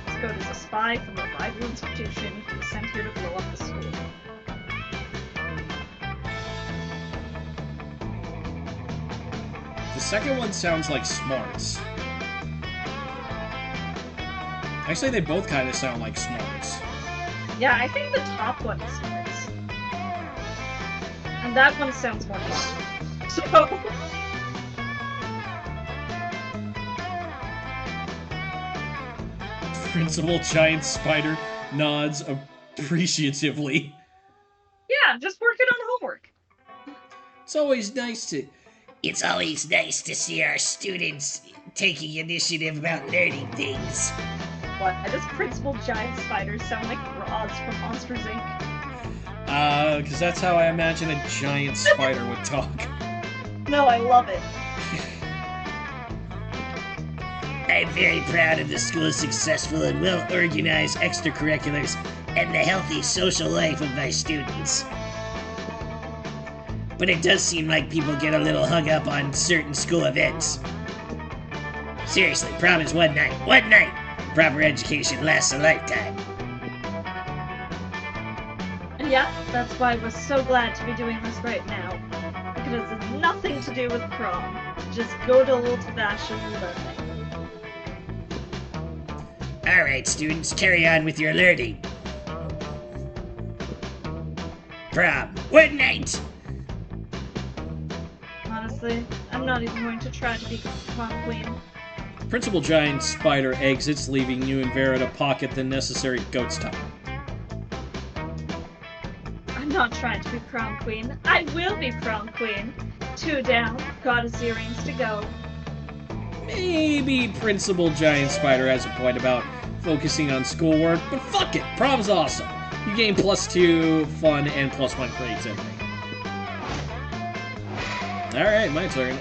This goat is a spy from a rival institution who was sent here to blow up the school. The second one sounds like smarts. Actually, they both kind of sound like smarts. Yeah, I think the top one is smarts. And that one sounds more fun. So... Principal Giant Spider nods appreciatively. yeah, just working on homework. It's always nice to see our students taking initiative about learning things. What? Does Principal Giant Spider sound like Roz from Monsters, Inc.? Because that's how I imagine a giant spider would talk. No, I love it. I'm very proud of the school's successful and well-organized extracurriculars and the healthy social life of my students. But it does seem like people get a little hung up on certain school events. Seriously, prom is one night. One night! Proper education lasts a lifetime. Yeah, that's why we're so glad to be doing this right now. Because it has nothing to do with prom. Just good old-fashioned learning. Alright, students, carry on with your learning. Prom. One night! Honestly, I'm not even going to try to be prom queen. Principal Giant Spider exits, leaving you and Vera to pocket the necessary goat's tongue. I'm not trying to be prom queen. I will be prom queen. 2 down, got his earrings to go. Maybe Principal Giant Spider has a point about focusing on schoolwork, but fuck it, prom's awesome. You gain +2 fun and +1 creativity. Alright, my turn.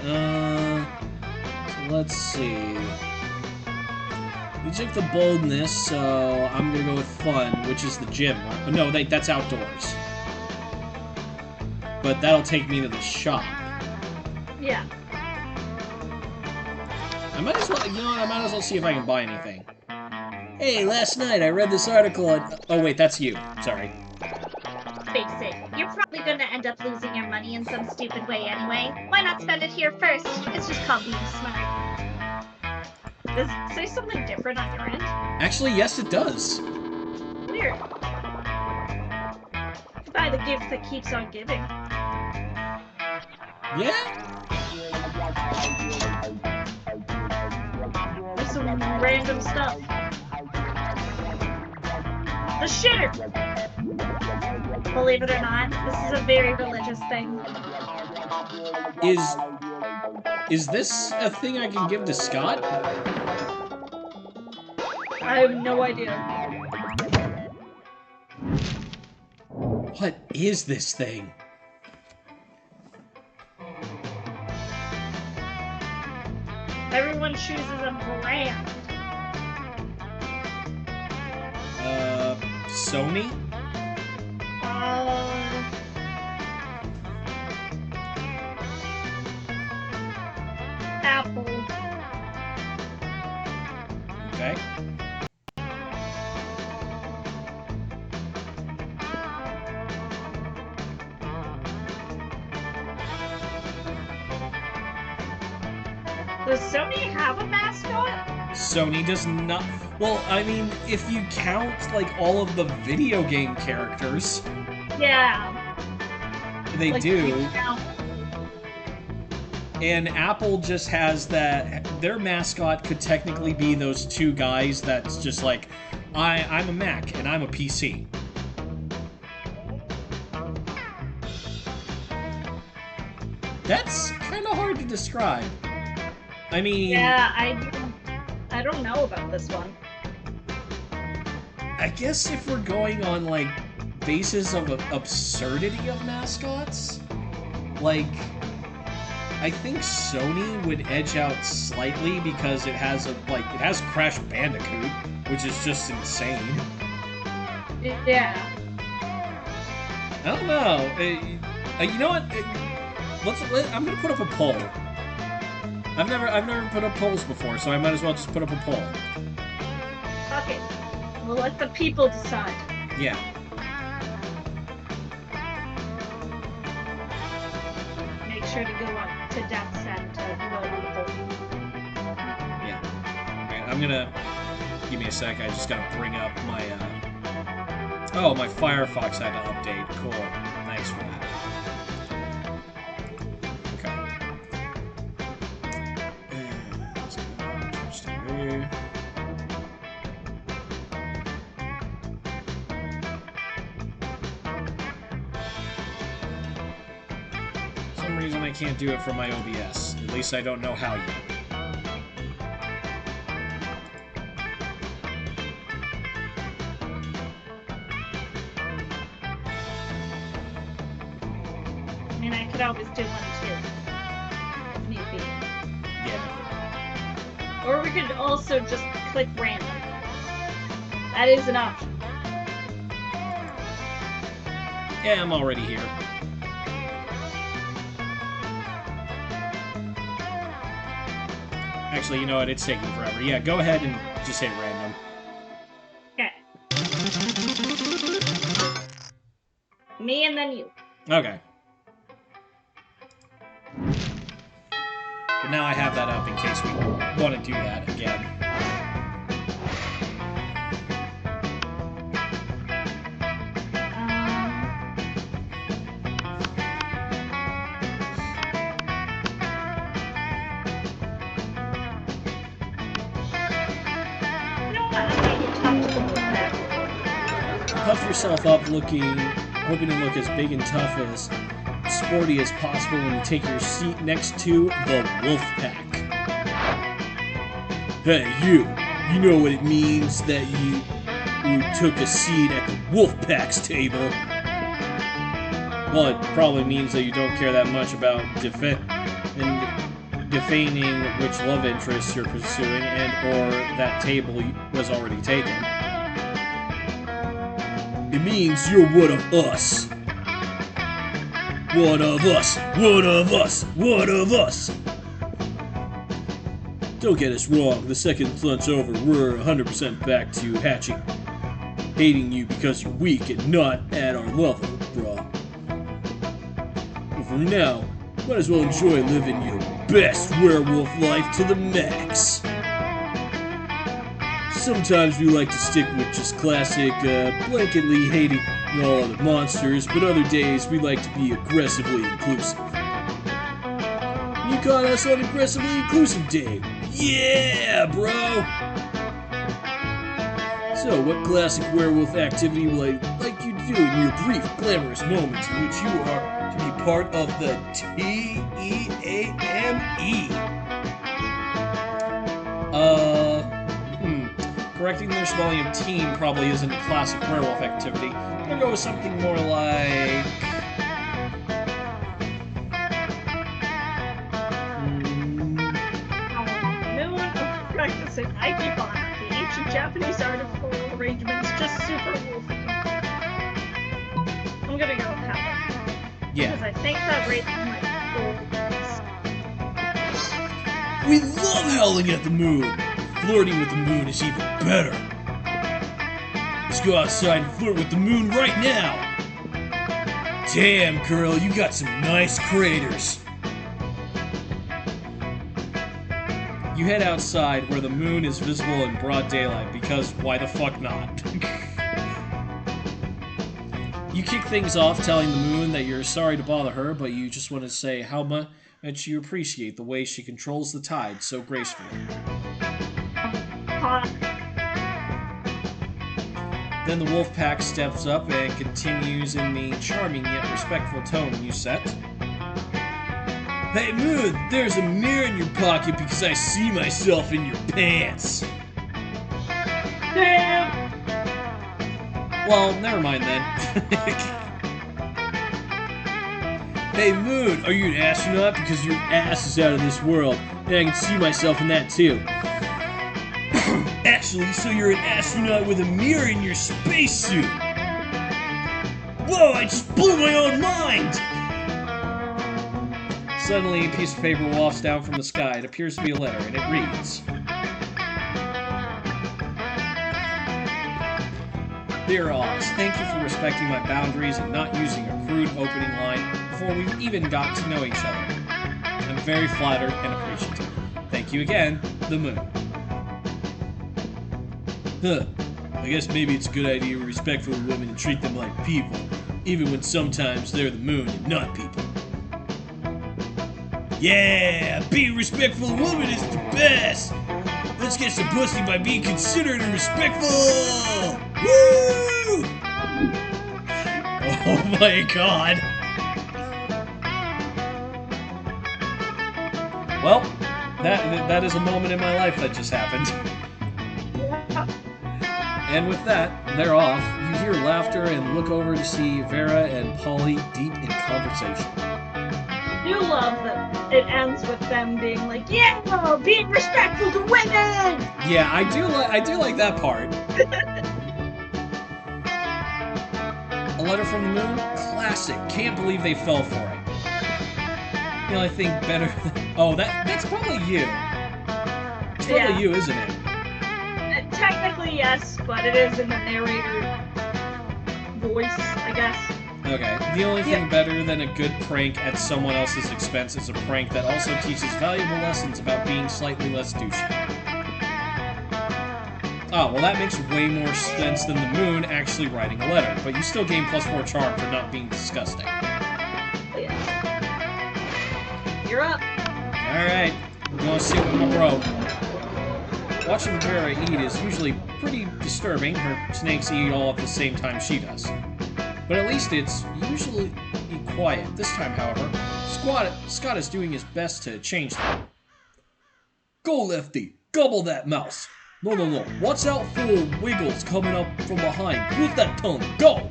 So let's see. You took the boldness, so I'm gonna go with fun, which is the gym. Oh, no, that's outdoors. But that'll take me to the shop. Yeah. I might as well, you know what, I might as well see if I can buy anything. Hey, last night I read this article on... Oh wait, that's you. Sorry. Face it, you're probably gonna end up losing your money in some stupid way anyway. Why not spend it here first? It's just called being smart. Does it say something different on your end? Actually, yes, it does. Weird. Buy the gift that keeps on giving. Yeah? There's some random stuff. The shitter! Believe it or not, this is a very religious thing. Is this a thing I can give to Scott? I have no idea. What is this thing? Everyone chooses a brand. Sony? Apple. Okay. Does Sony have a mascot? Sony does not. Well, I mean, if you count, like, all of the video game characters, Yeah. they Like, do. you count- And Apple just has that. Their mascot could technically be those two guys that's just like, I'm a Mac and I'm a PC. That's kind of hard to describe. I mean, Yeah, I don't know about this one. I guess if we're going on, like, basis of absurdity of mascots, like, I think Sony would edge out slightly because it has it has Crash Bandicoot, which is just insane. Yeah. I don't know. You know what? I'm gonna put up a poll. I've never put up polls before, so I might as well just put up a poll. Okay. We'll let the people decide. Yeah. Make sure to go up to Death's End to vote on the poll. Yeah. Alright, I'm gonna... Give me a sec, I just gotta bring up my, Oh, my Firefox had to update. Cool. Thanks for that. Okay. Let's go. Twitch TV. For some reason I can't do it from my OBS. At least I don't know how yet. I mean, I could always do one too, if need be. Yeah. Or we could also just click random. That is an option. Yeah, I'm already here. Actually, you know what? It's taking forever. Yeah, go ahead and just hit random. Okay. Me and then you. Okay. But now I have that up in case we want to do that again. You know what? I'm gonna go talk to the Wolfpack. Puff yourself up hoping to look as big and tough as sporty as possible when you take your seat next to the Wolfpack. Hey, you know what it means that you took a seat at the Wolfpack's table? Well, it probably means that you don't care that much about defaming which love interest you're pursuing and or that table was already taken. It means you're one of us. One of us. One of us. One of us. Don't get us wrong. The second lunch over, we're 100% back to hating you because you're weak and not at our level, bruh. If for now, might as well enjoy living your best werewolf life to the max. Sometimes we like to stick with just classic, blanketly hating all other monsters, but other days we like to be aggressively inclusive. You caught us on Aggressively Inclusive Day. Yeah, bro! So, what classic werewolf activity will I like you to do in your brief, glamorous moments in which you are to be part of the TEAME? Correcting their spelling of team probably isn't a classic werewolf activity. I'm gonna go with something more like... Moon of practicing Aikibana, the ancient Japanese art of floral arrangements, just super wolfy. I'm gonna go with that one. Yeah. Because I think that rates my full. We love howling at the moon! Flirting with the moon is even better. Let's go outside and flirt with the moon right now. Damn, girl, you got some nice craters. You head outside where the moon is visible in broad daylight, because why the fuck not? You kick things off telling the moon that you're sorry to bother her, but you just want to say how much you appreciate the way she controls the tide so gracefully. Then the wolf pack steps up and continues in the charming yet respectful tone you set. Hey, Moon, there's a mirror in your pocket because I see myself in your pants. Damn! Well, never mind then. Hey, Moon, are you an astronaut? Because your ass is out of this world, and I can see myself in that too. Actually, so you're an astronaut with a mirror in your spacesuit. Whoa, I just blew my own mind! Suddenly, a piece of paper wafts down from the sky. It appears to be a letter, and it reads: Dear Oz, thank you for respecting my boundaries and not using a crude opening line before we've even got to know each other. I'm very flattered and appreciative. Thank you again, the Moon. Huh. I guess maybe it's a good idea to be respectful of women and treat them like people, even when sometimes they're the moon and not people. Yeah! Being respectful of women is the best! Let's get some pussy by being considerate and respectful! Woo! Oh my god! Well, that is a moment in my life that just happened. And with that, they're off. You hear laughter and look over to see Vera and Polly deep in conversation. You love that it ends with them being like, yeah, being respectful to women! Yeah, I do like that part. A letter from the moon? Classic. Can't believe they fell for it. You know, I think better than... Oh, that's probably you. It's probably you, isn't it? Technically, yes, but it is in the narrator voice, I guess. Okay. The only thing better than a good prank at someone else's expense is a prank that also teaches valuable lessons about being slightly less douchey. Oh, well that makes way more sense than the moon actually writing a letter, but you still gain +4 charm for not being disgusting. Yeah. You're up. Alright, we're gonna sit with my bro. Watching Vera eat is usually pretty disturbing. Her snakes eat all at the same time she does. But at least it's usually quiet. This time, however, Scott is doing his best to change that. Go, Lefty! Gobble that mouse! No. Watch out for Wiggles coming up from behind. Use that tongue. Go!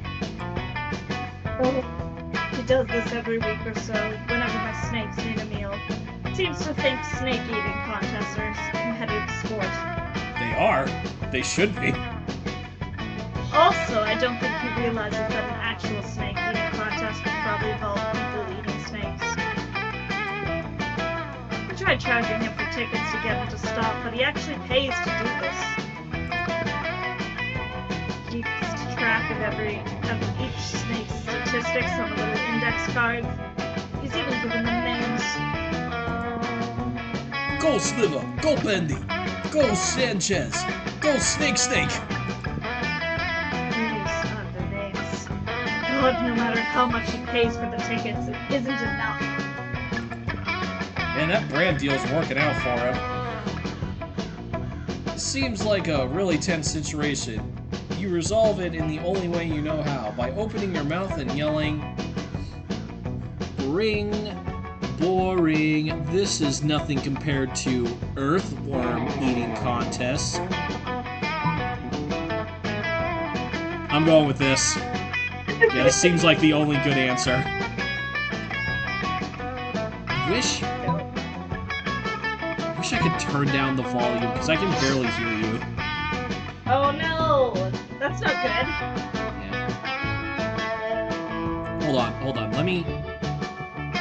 He does this every week or so, whenever my snakes need a meal. Seems to think snake eating contests are a competitive sport. They are. They should be. Also, I don't think he realizes that an actual snake eating contest would probably involve people eating snakes. I tried charging him for tickets to get him to stop, but he actually pays to do this. Keeps track of each snake's statistics on a little index card. He's even given them names. Go Sliver, go Bendy, go Sanchez, go Snake. These are the names. God, no matter how much he pays for the tickets, it isn't enough. Man, that brand deal's working out for him. Seems like a really tense situation. You resolve it in the only way you know how, by opening your mouth and yelling, "Ring, boring, this is nothing compared to earthworm eating contests." I'm going with this. Yeah, this seems like the only good answer. I wish I could turn down the volume, because I can barely hear you. Oh no! That's not good. Yeah. Hold on.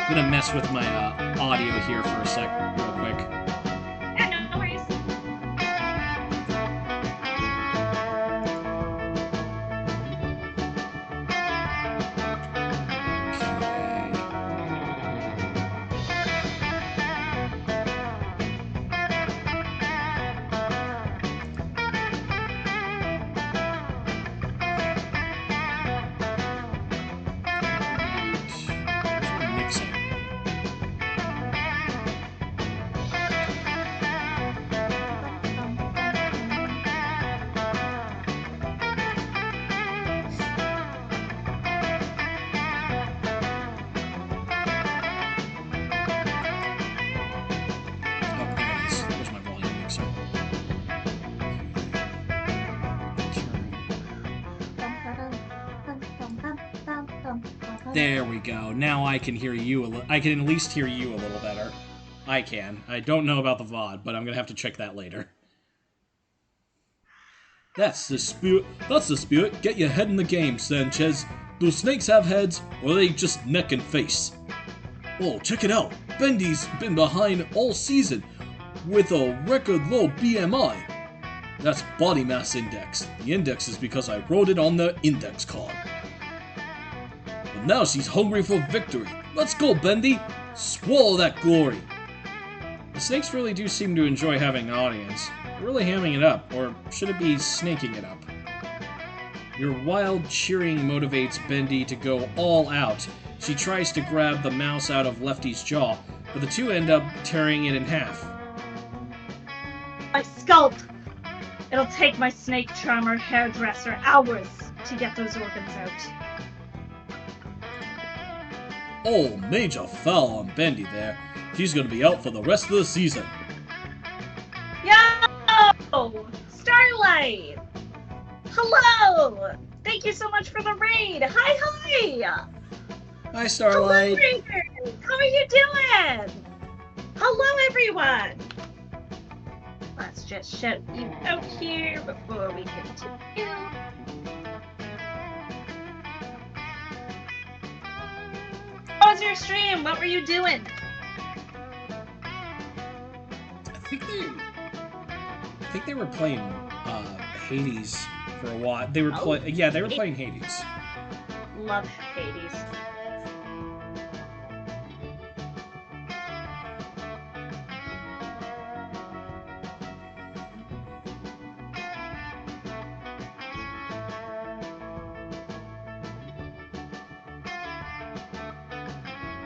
I'm gonna mess with my audio here for a sec, real quick. Yeah, no worries. Mixing. Oh, there it is. Where's my volume mixer? There we go. Now I can hear you I can at least hear you a little better. I can. I don't know about the VOD, but I'm gonna have to check that later. That's the spirit. Get your head in the game, Sanchez. Do snakes have heads, or are they just neck and face? Oh, check it out. Bendy's been behind all season with a record low BMI. That's body mass index. The index is because I wrote it on the index card. But now she's hungry for victory. Let's go, Bendy. Swallow that glory. The snakes really do seem to enjoy having an audience. They're really hamming it up, or should it be snaking it up? Your wild cheering motivates Bendy to go all out. She tries to grab the mouse out of Lefty's jaw, but the two end up tearing it in half. My scalp! It'll take my snake charmer hairdresser hours to get those organs out. Oh, major foul on Bendy there. He's gonna be out for the rest of the season. Yo! Starlight! Hello! Thank you so much for the raid! Hi! Hi, Starlight. Hello, raiders! How are you doing? Hello, everyone! Let's just shout you out here before we continue. How was your stream? What were you doing? I think they were playing Hades for a while. They were playing Hades. Love Hades.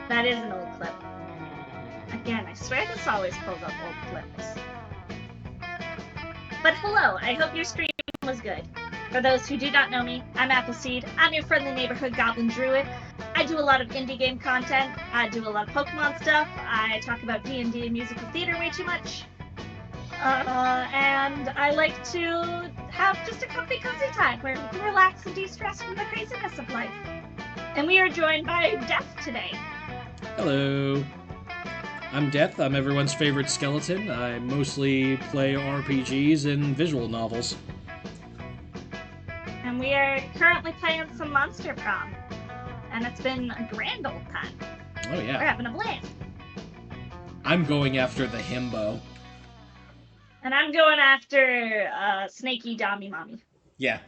That is an old clip. Again, I swear this always pulls up old clips. But hello, I hope your stream was good. For those who do not know me, I'm Appleseed. I'm your friendly neighborhood goblin druid. I do a lot of indie game content. I do a lot of Pokemon stuff. I talk about D&D and musical theater way too much. And I like to have just a comfy, cozy time where we can relax and de-stress from the craziness of life. And we are joined by Death today. Hello. I'm Death. I'm everyone's favorite skeleton. I mostly play RPGs and visual novels. And we are currently playing some Monster Prom. And it's been a grand old time. Oh, We're yeah. having a blast. I'm going after the himbo. And I'm going after Snaky Dommy Mommy. Yeah.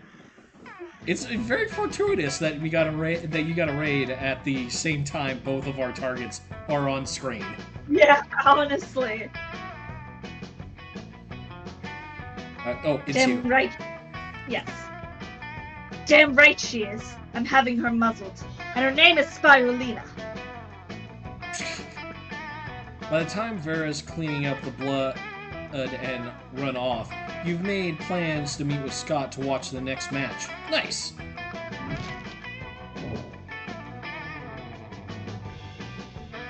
It's very fortuitous that we got you got a raid at the same time both of our targets are on screen. Yeah, honestly. It's Damn you. right. Yes. Damn right she is. I'm having her muzzled. And her name is Spirulina. By the time Vera's cleaning up the blood and run off, you've made plans to meet with Scott to watch the next match. Nice!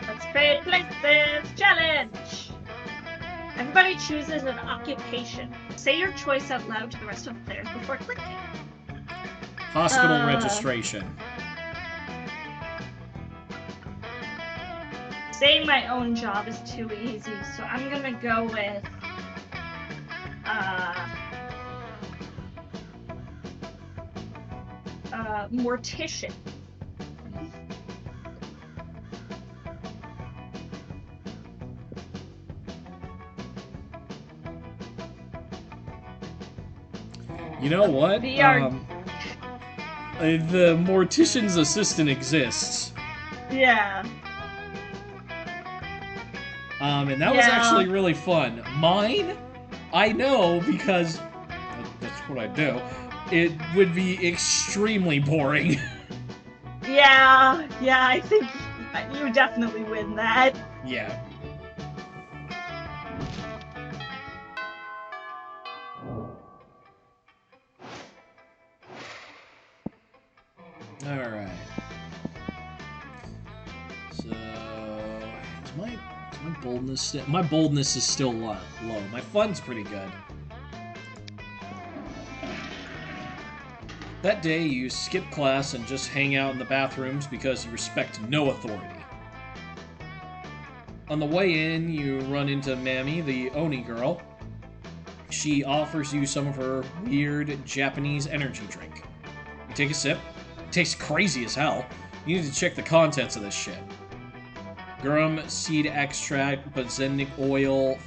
Let's trade places challenge! Everybody chooses an occupation. Say your choice out loud to the rest of the players before clicking. Hospital registration. Saying my own job is too easy, so I'm gonna go with mortician. You know what? The mortician's assistant exists. Yeah. And that was actually really fun. Mine, I know because that's what I do. It would be extremely boring. Yeah, I think you definitely win that. Yeah. Alright. So, is my boldness my boldness is still low. My fun's pretty good. That day, you skip class and just hang out in the bathrooms because you respect no authority. On the way in, you run into Mami, the Oni girl. She offers you some of her weird Japanese energy drink. You take a sip. It tastes crazy as hell. You need to check the contents of this shit. Garum seed extract, benzoic oil,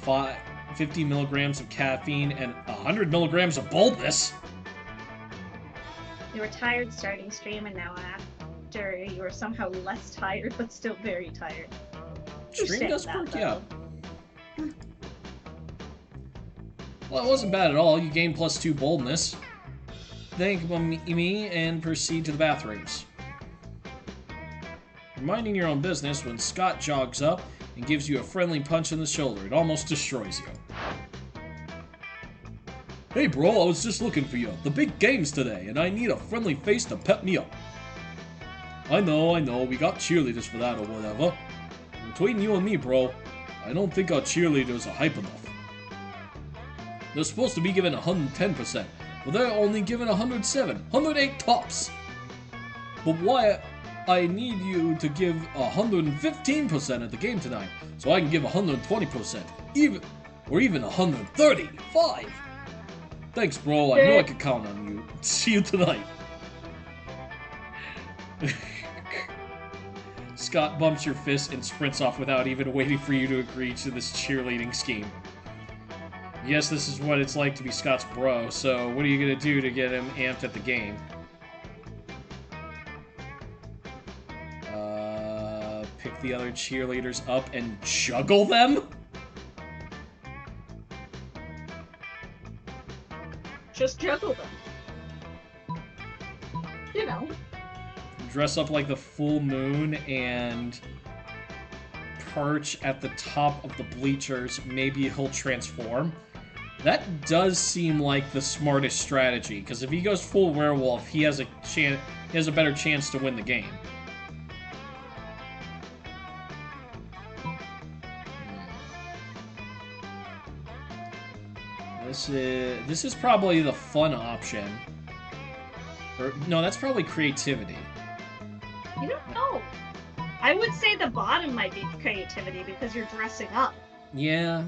50 milligrams of caffeine, and 100 milligrams of boldness. You were tired starting stream, and now after you were somehow less tired, but still very tired. Stream does perk you up. Well, it wasn't bad at all. You gained +2 boldness. Thank me and proceed to the bathrooms. You're minding your own business when Scott jogs up and gives you a friendly punch in the shoulder. It almost destroys you. Hey bro, I was just looking for you. The big game's today, and I need a friendly face to pep me up. I know, we got cheerleaders for that or whatever. Between you and me, bro, I don't think our cheerleaders are hype enough. They're supposed to be given 110%, but they're only given 107, 108 tops. But why I need you to give 115% at the game tonight, so I can give 120%, even 135. Thanks, bro. I know I could count on you. See you tonight. Scott bumps your fist and sprints off without even waiting for you to agree to this cheerleading scheme. Yes, this is what it's like to be Scott's bro, so what are you gonna do to get him amped at the game? Pick the other cheerleaders up and juggle them? Just juggle them. You know. Dress up like the full moon and perch at the top of the bleachers. Maybe he'll transform. That does seem like the smartest strategy, because if he goes full werewolf, he has a better chance to win the game. This is probably the fun option. Or no, that's probably creativity. You don't know. I would say the bottom might be creativity because you're dressing up. Yeah.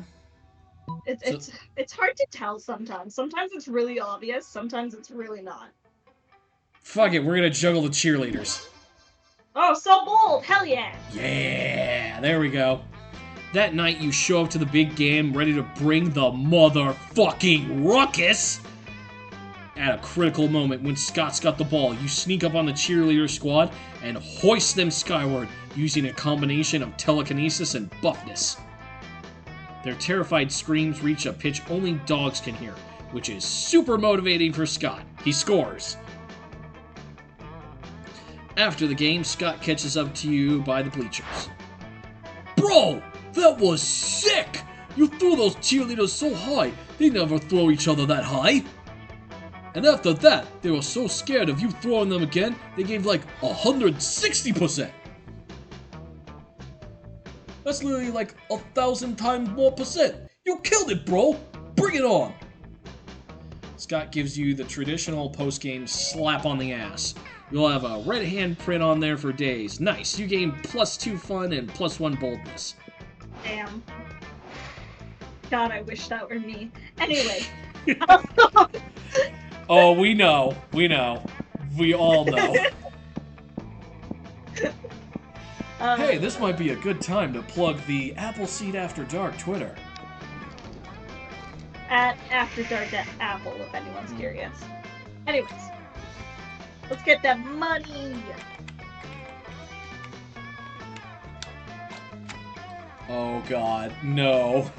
It's hard to tell sometimes. Sometimes it's really obvious. Sometimes it's really not. Fuck it, we're gonna juggle the cheerleaders. Oh, so bold! Hell yeah! Yeah, there we go. That night you show up to the big game ready to bring the motherfucking ruckus. At a critical moment, when Scott's got the ball, you sneak up on the cheerleader squad and hoist them skyward using a combination of telekinesis and buffness. Their terrified screams reach a pitch only dogs can hear, which is super motivating for Scott. He scores. After the game, Scott catches up to you by the bleachers. Bro, that was sick! You threw those cheerleaders so high, they never throw each other that high. And after that, they were so scared of you throwing them again, they gave like 160%. That's literally like 1,000 times more percent. You killed it, bro. Bring it on. Scott gives you the traditional post-game slap on the ass. You'll have a red handprint on there for days. Nice. You gain +2 fun and +1 boldness. Damn. God, I wish that were me. Anyway. Oh, we know. We know. We all know. Hey, this might be a good time to plug the Appleseed After Dark Twitter. At After Dark at Apple, if anyone's curious. Anyways. Let's get that money! Oh god, no.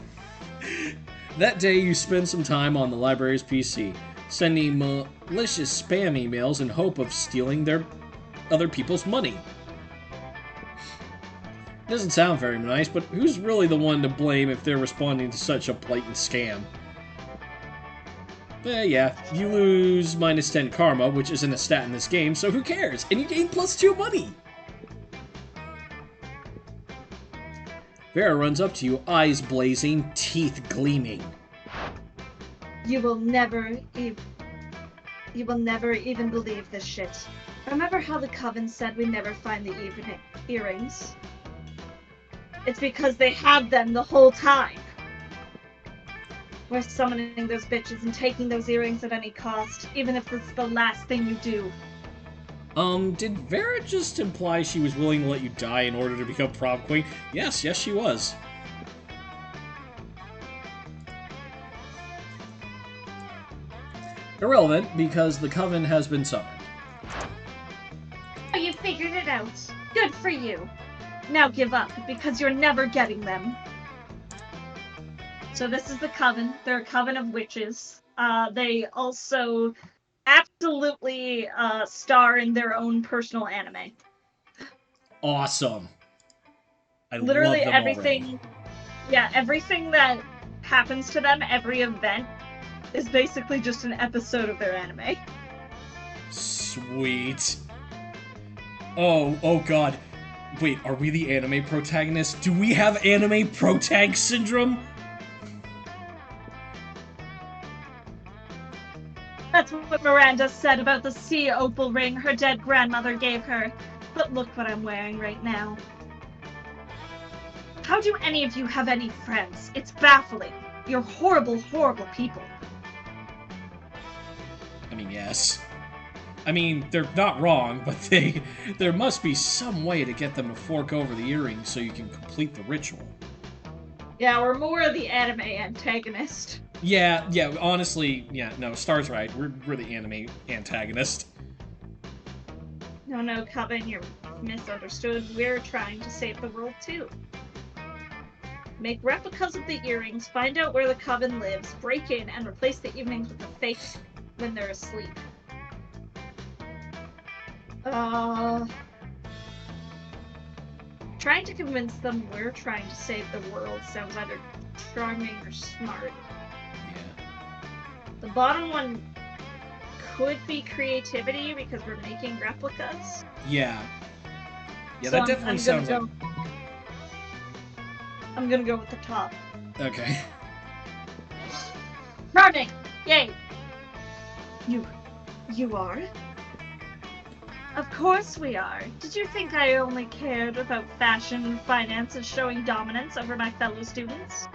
That day you spend some time on the library's PC, sending malicious spam emails in hope of stealing their other people's money. Doesn't sound very nice, but who's really the one to blame if they're responding to such a blatant scam? Yeah, you lose -10 karma, which isn't a stat in this game, so who cares? And you gain +2 money! Vera runs up to you, eyes blazing, teeth gleaming. You will never even believe this shit. Remember how the Coven said we never find the earrings? It's because they had them the whole time. We're summoning those bitches and taking those earrings at any cost, even if it's the last thing you do. Did Vera just imply she was willing to let you die in order to become prom queen? Yes, she was. Irrelevant, because the Coven has been summoned. Oh, you figured it out. Good for you. Now give up, because you're never getting them. So this is the Coven. They're a coven of witches. They also absolutely star in their own personal anime. Awesome. I Literally love them everything. already. Yeah, everything that happens to them, every event, is basically just an episode of their anime. Sweet. Oh god. Wait, are we the anime protagonists? Do we have anime protag syndrome? That's what Miranda said about the sea opal ring her dead grandmother gave her. But look what I'm wearing right now. How do any of you have any friends? It's baffling. You're horrible, horrible people. I mean, yes. I mean, they're not wrong, but there must be some way to get them to fork over the earrings so you can complete the ritual. Yeah, we're more the anime antagonist. Yeah, honestly, no, Star's right. We're the anime antagonist. No, Coven, you're misunderstood. We're trying to save the world, too. Make replicas of the earrings, find out where the Coven lives, break in, and replace the evenings with the fakes when they're asleep. Trying to convince them we're trying to save the world sounds either charming or smart. Yeah. The bottom one could be creativity because we're making replicas. Yeah. Yeah, So that definitely sounds like... I'm gonna go with the top. Okay. Charming! Yay! You are? Of course we are. Did you think I only cared about fashion and finance and showing dominance over my fellow students?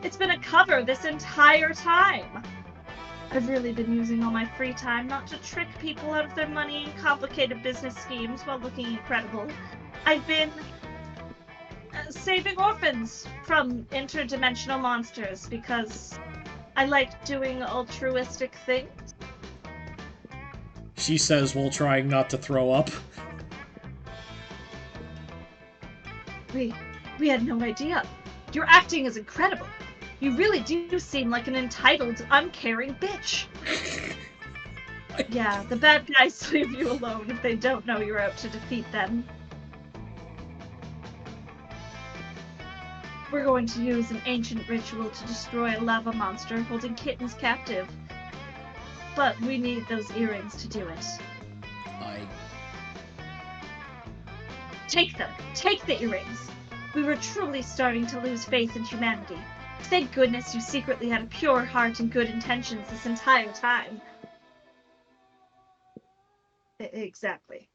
It's been a cover this entire time. I've really been using all my free time not to trick people out of their money and complicated business schemes while looking incredible. I've been saving orphans from interdimensional monsters because I like doing altruistic things. she says while trying not to throw up. We had no idea. Your acting is incredible. You really do seem like an entitled, uncaring bitch. Yeah, the bad guys leave you alone if they don't know you're out to defeat them. We're going to use an ancient ritual to destroy a lava monster holding kittens captive. But we need those earrings to do it. Take them! Take the earrings! We were truly starting to lose faith in humanity. Thank goodness you secretly had a pure heart and good intentions this entire time. Exactly.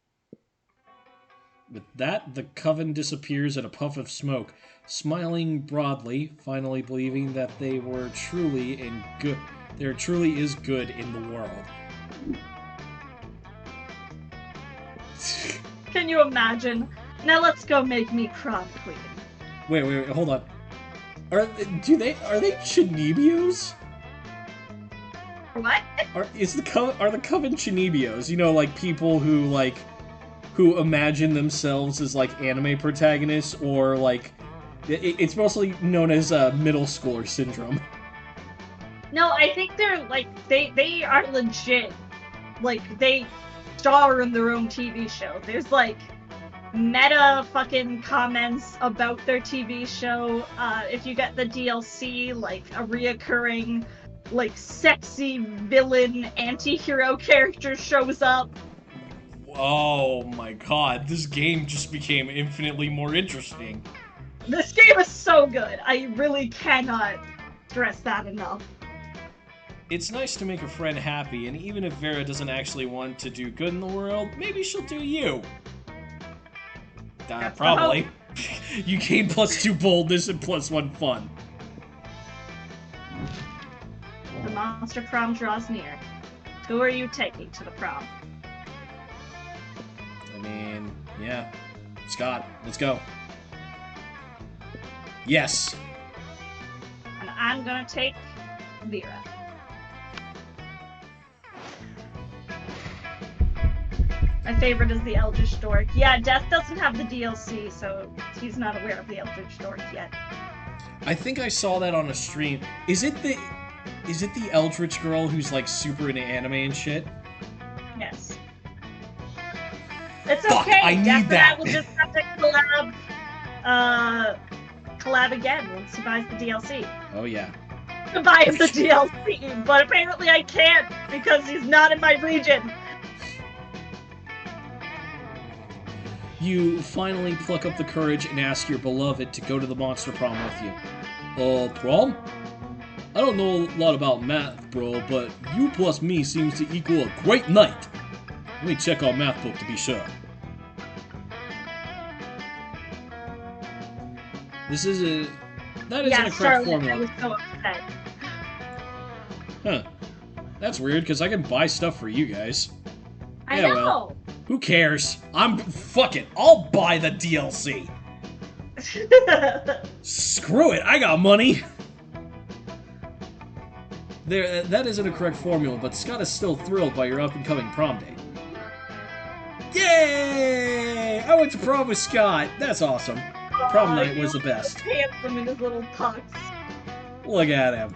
With that, the coven disappears in a puff of smoke, smiling broadly, finally believing that there truly is good in the world. Can you imagine? Now let's go make me prom queen. Wait, hold on. Are they Chinibios? What? Are the coven Chinibios? You know, like people who imagine themselves as like anime protagonists, or like it's mostly known as middle schooler syndrome. No, I think they're like they are legit. Like they star in their own TV show. There's like meta fucking comments about their TV show. If you get the DLC, like a reoccurring, like sexy villain anti-hero character shows up. Oh my god, this game just became infinitely more interesting. This game is so good. I really cannot stress that enough. It's nice to make a friend happy, and even if Vera doesn't actually want to do good in the world, maybe she'll do you. Probably. You gain +2 boldness and +1 fun. The monster prom draws near. Who are you taking to the prom? I mean, yeah. Scott, let's go. Yes. And I'm gonna take Vera. My favorite is the Eldritch Dork. Yeah, Death doesn't have the DLC, so he's not aware of the Eldritch Dork yet. I think I saw that on a stream. Is it the Eldritch girl who's like super into anime and shit? Yes. It's Fuck, okay. I need Death that. and I will just have to collab again once he buys the DLC. Oh yeah. To buy him the DLC, but apparently I can't because he's not in my region. You finally pluck up the courage and ask your beloved to go to the monster prom with you. Prom? I don't know a lot about math, bro, but you plus me seems to equal a great night. Let me check our math book to be sure. That isn't a correct Charlotte, formula. I was so upset. Huh. That's weird, because I can buy stuff for you guys. I Yeah, know. well. Who cares? Fuck it. I'll buy the DLC. Screw it. I got money. That isn't a correct formula, but Scott is still thrilled by your up-and-coming prom date. Yay! I went to prom with Scott. That's awesome. Prom night was the best. Handsome in his little tux. Look at him.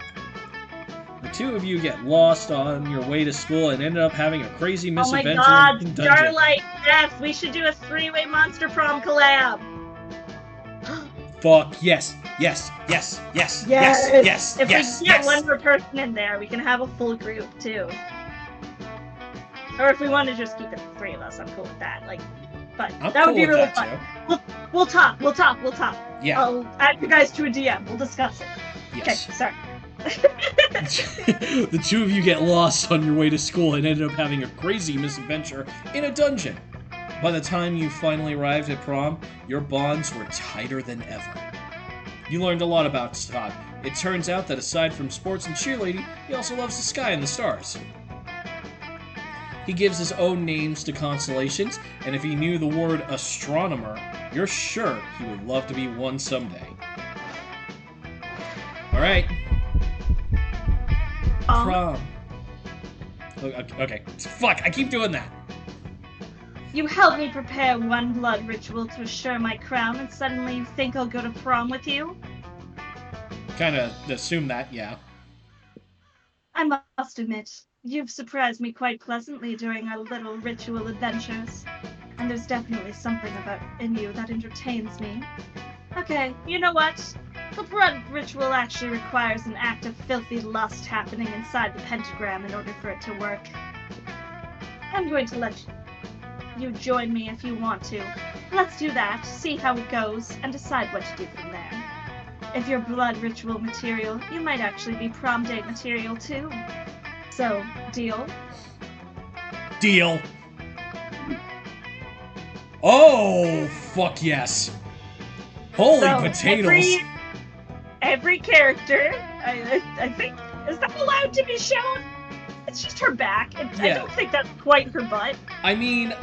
The two of you get lost on your way to school and ended up having a crazy Oh my misadventure god, in dungeon. Starlight, Death, we should do a 3-way monster prom collab. Fuck yes, yes, yes, yes, yes, yes, If yes, we get yes. one more person in there, we can have a full group too. Or if we want to just keep it 3 of us, I'm cool with that. But I'm that would cool be with really that, fun. too. We'll talk. Yeah. I'll add you guys to a DM. We'll discuss it. Yes. Okay, sorry. The two of you get lost on your way to school and ended up having a crazy misadventure in a dungeon. By the time you finally arrived at prom, your bonds were tighter than ever. You learned a lot about Todd. It turns out that aside from sports and cheerleading, he also loves the sky and the stars. He gives his own names to constellations, and if he knew the word astronomer, you're sure he would love to be one someday. Alright. Prom. Okay. Fuck, I keep doing that. You helped me prepare one blood ritual to assure my crown, and suddenly you think I'll go to prom with you? Kinda assume that, yeah. I must admit, you've surprised me quite pleasantly during our little ritual adventures. And there's definitely something in you that entertains me. Okay, you know what? The blood ritual actually requires an act of filthy lust happening inside the pentagram in order for it to work. I'm going to let you join me if you want to. Let's do that, see how it goes, and decide what to do from there. If you're blood ritual material, you might actually be prom date material too. So, deal? Deal. Oh, fuck yes. Holy So, potatoes. Every character, I think, is that allowed to be shown? It's just her back. I don't think that's quite her butt. I mean,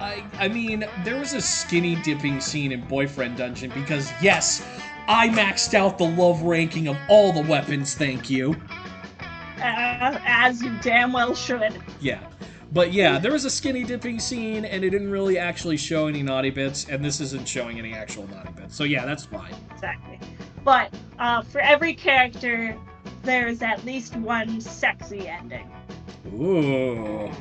there was a skinny dipping scene in Boyfriend Dungeon because, yes, I maxed out the love ranking of all the weapons, thank you. As you damn well should. Yeah. But yeah, there was a skinny dipping scene, and it didn't really actually show any naughty bits, and this isn't showing any actual naughty bits. So yeah, that's fine. Exactly. But for every character, there's at least one sexy ending. Ooh.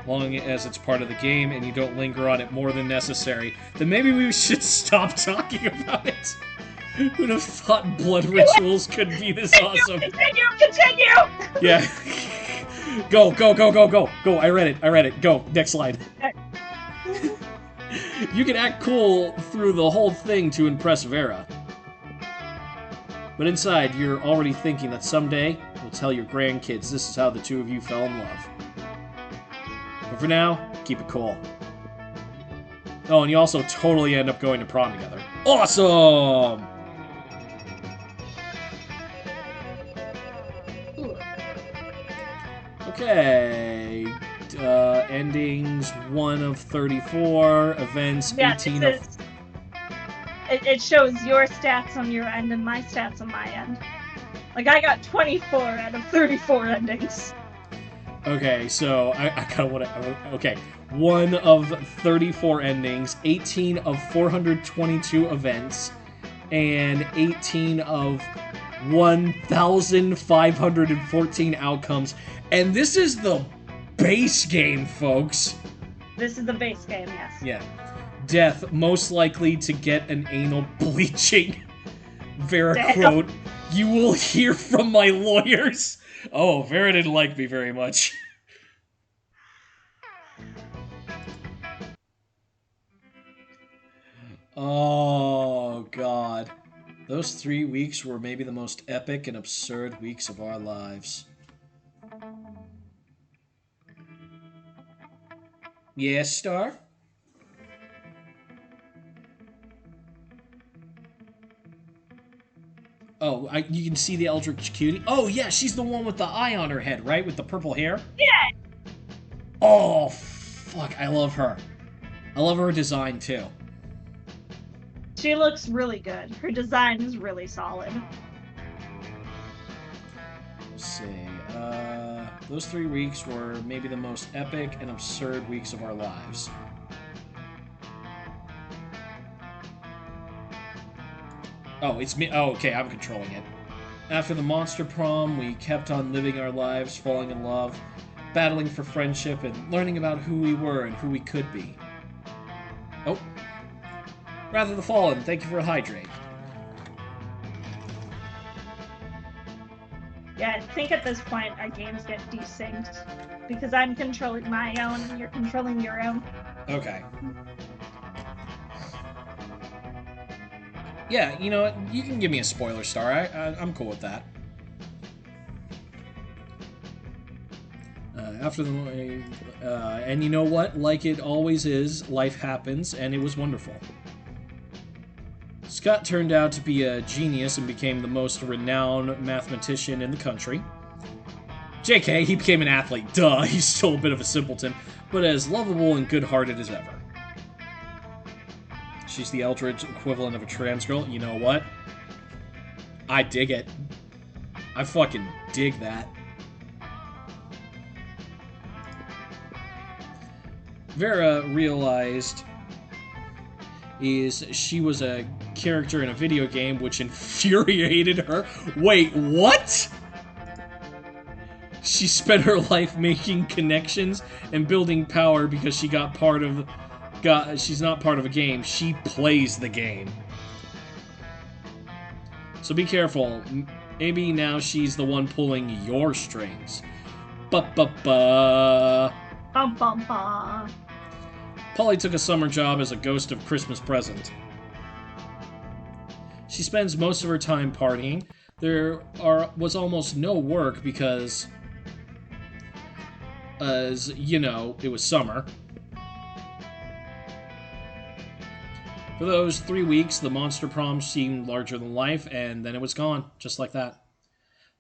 Long as it's part of the game and you don't linger on it more than necessary, then maybe we should stop talking about it. Who'd have thought blood rituals could be this awesome? Continue! Yeah. Go. I read it. Go. Next slide. You can act cool through the whole thing to impress Vera. But inside, you're already thinking that someday you'll tell your grandkids this is how the two of you fell in love. But for now, keep it cool. Oh, and you also totally end up going to prom together. Awesome! Okay. Endings 1 of 34, events 18 of... It shows your stats on your end and my stats on my end. Like, I got 24 out of 34 endings. Okay, so I kind of want to... Okay, 1 of 34 endings, 18 of 422 events, and 18 of 1,514 outcomes. And this is the base game, folks. This is the base game, yes. Yeah. Death, most likely to get an anal bleaching. Vera quote, "You will hear from my lawyers." Oh, Vera didn't like me very much. Oh, God. Those 3 weeks were maybe the most epic and absurd weeks of our lives. Yes, Star? Oh, you can see the Eldritch Cutie? Oh, yeah, she's the one with the eye on her head, right? With the purple hair? Yeah! Oh, fuck, I love her. I love her design, too. She looks really good. Her design is really solid. Let's see. Those 3 weeks were maybe the most epic and absurd weeks of our lives. Oh, it's me. Oh, okay, I'm controlling it. After the monster prom, we kept on living our lives, falling in love, battling for friendship, and learning about who we were and who we could be. Oh. Rather the Fallen, thank you for a hydrate. Yeah, I think at this point our games get desynced. Because I'm controlling my own and you're controlling your own. Okay. Yeah, you know what? You can give me a spoiler star. I'm cool with that. After the... and you know what? Like it always is, life happens, and it was wonderful. Scott turned out to be a genius and became the most renowned mathematician in the country. JK, he became an athlete. Duh, he's still a bit of a simpleton, but as lovable and good-hearted as ever. She's the Eldritch equivalent of a trans girl. You know what? I dig it. I fucking dig that. Vera realized is she was a character in a video game, which infuriated her. Wait, what? She spent her life making connections and building power because she got part of... she's not part of a game, she plays the game. So be careful. Maybe now she's the one pulling your strings. Ba-ba-ba. Bum bum bum. Polly took a summer job as a ghost of Christmas present. She spends most of her time partying. There was almost no work because, as you know, it was summer. For those 3 weeks, the monster prom seemed larger than life, and then it was gone, just like that.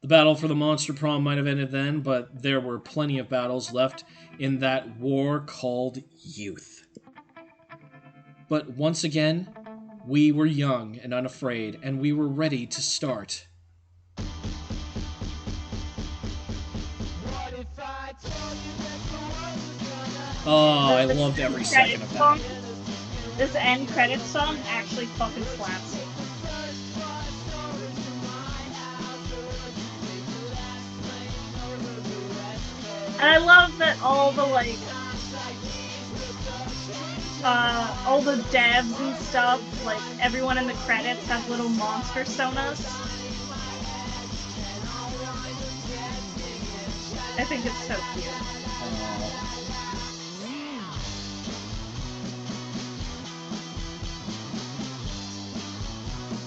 The battle for the monster prom might have ended then, but there were plenty of battles left in that war called youth. But once again, we were young and unafraid, and we were ready to start. Oh, I loved every second of that. This end credits song actually fucking slaps. And I love that all the all the devs and stuff, like everyone in the credits has little monster sonas. I think it's so cute.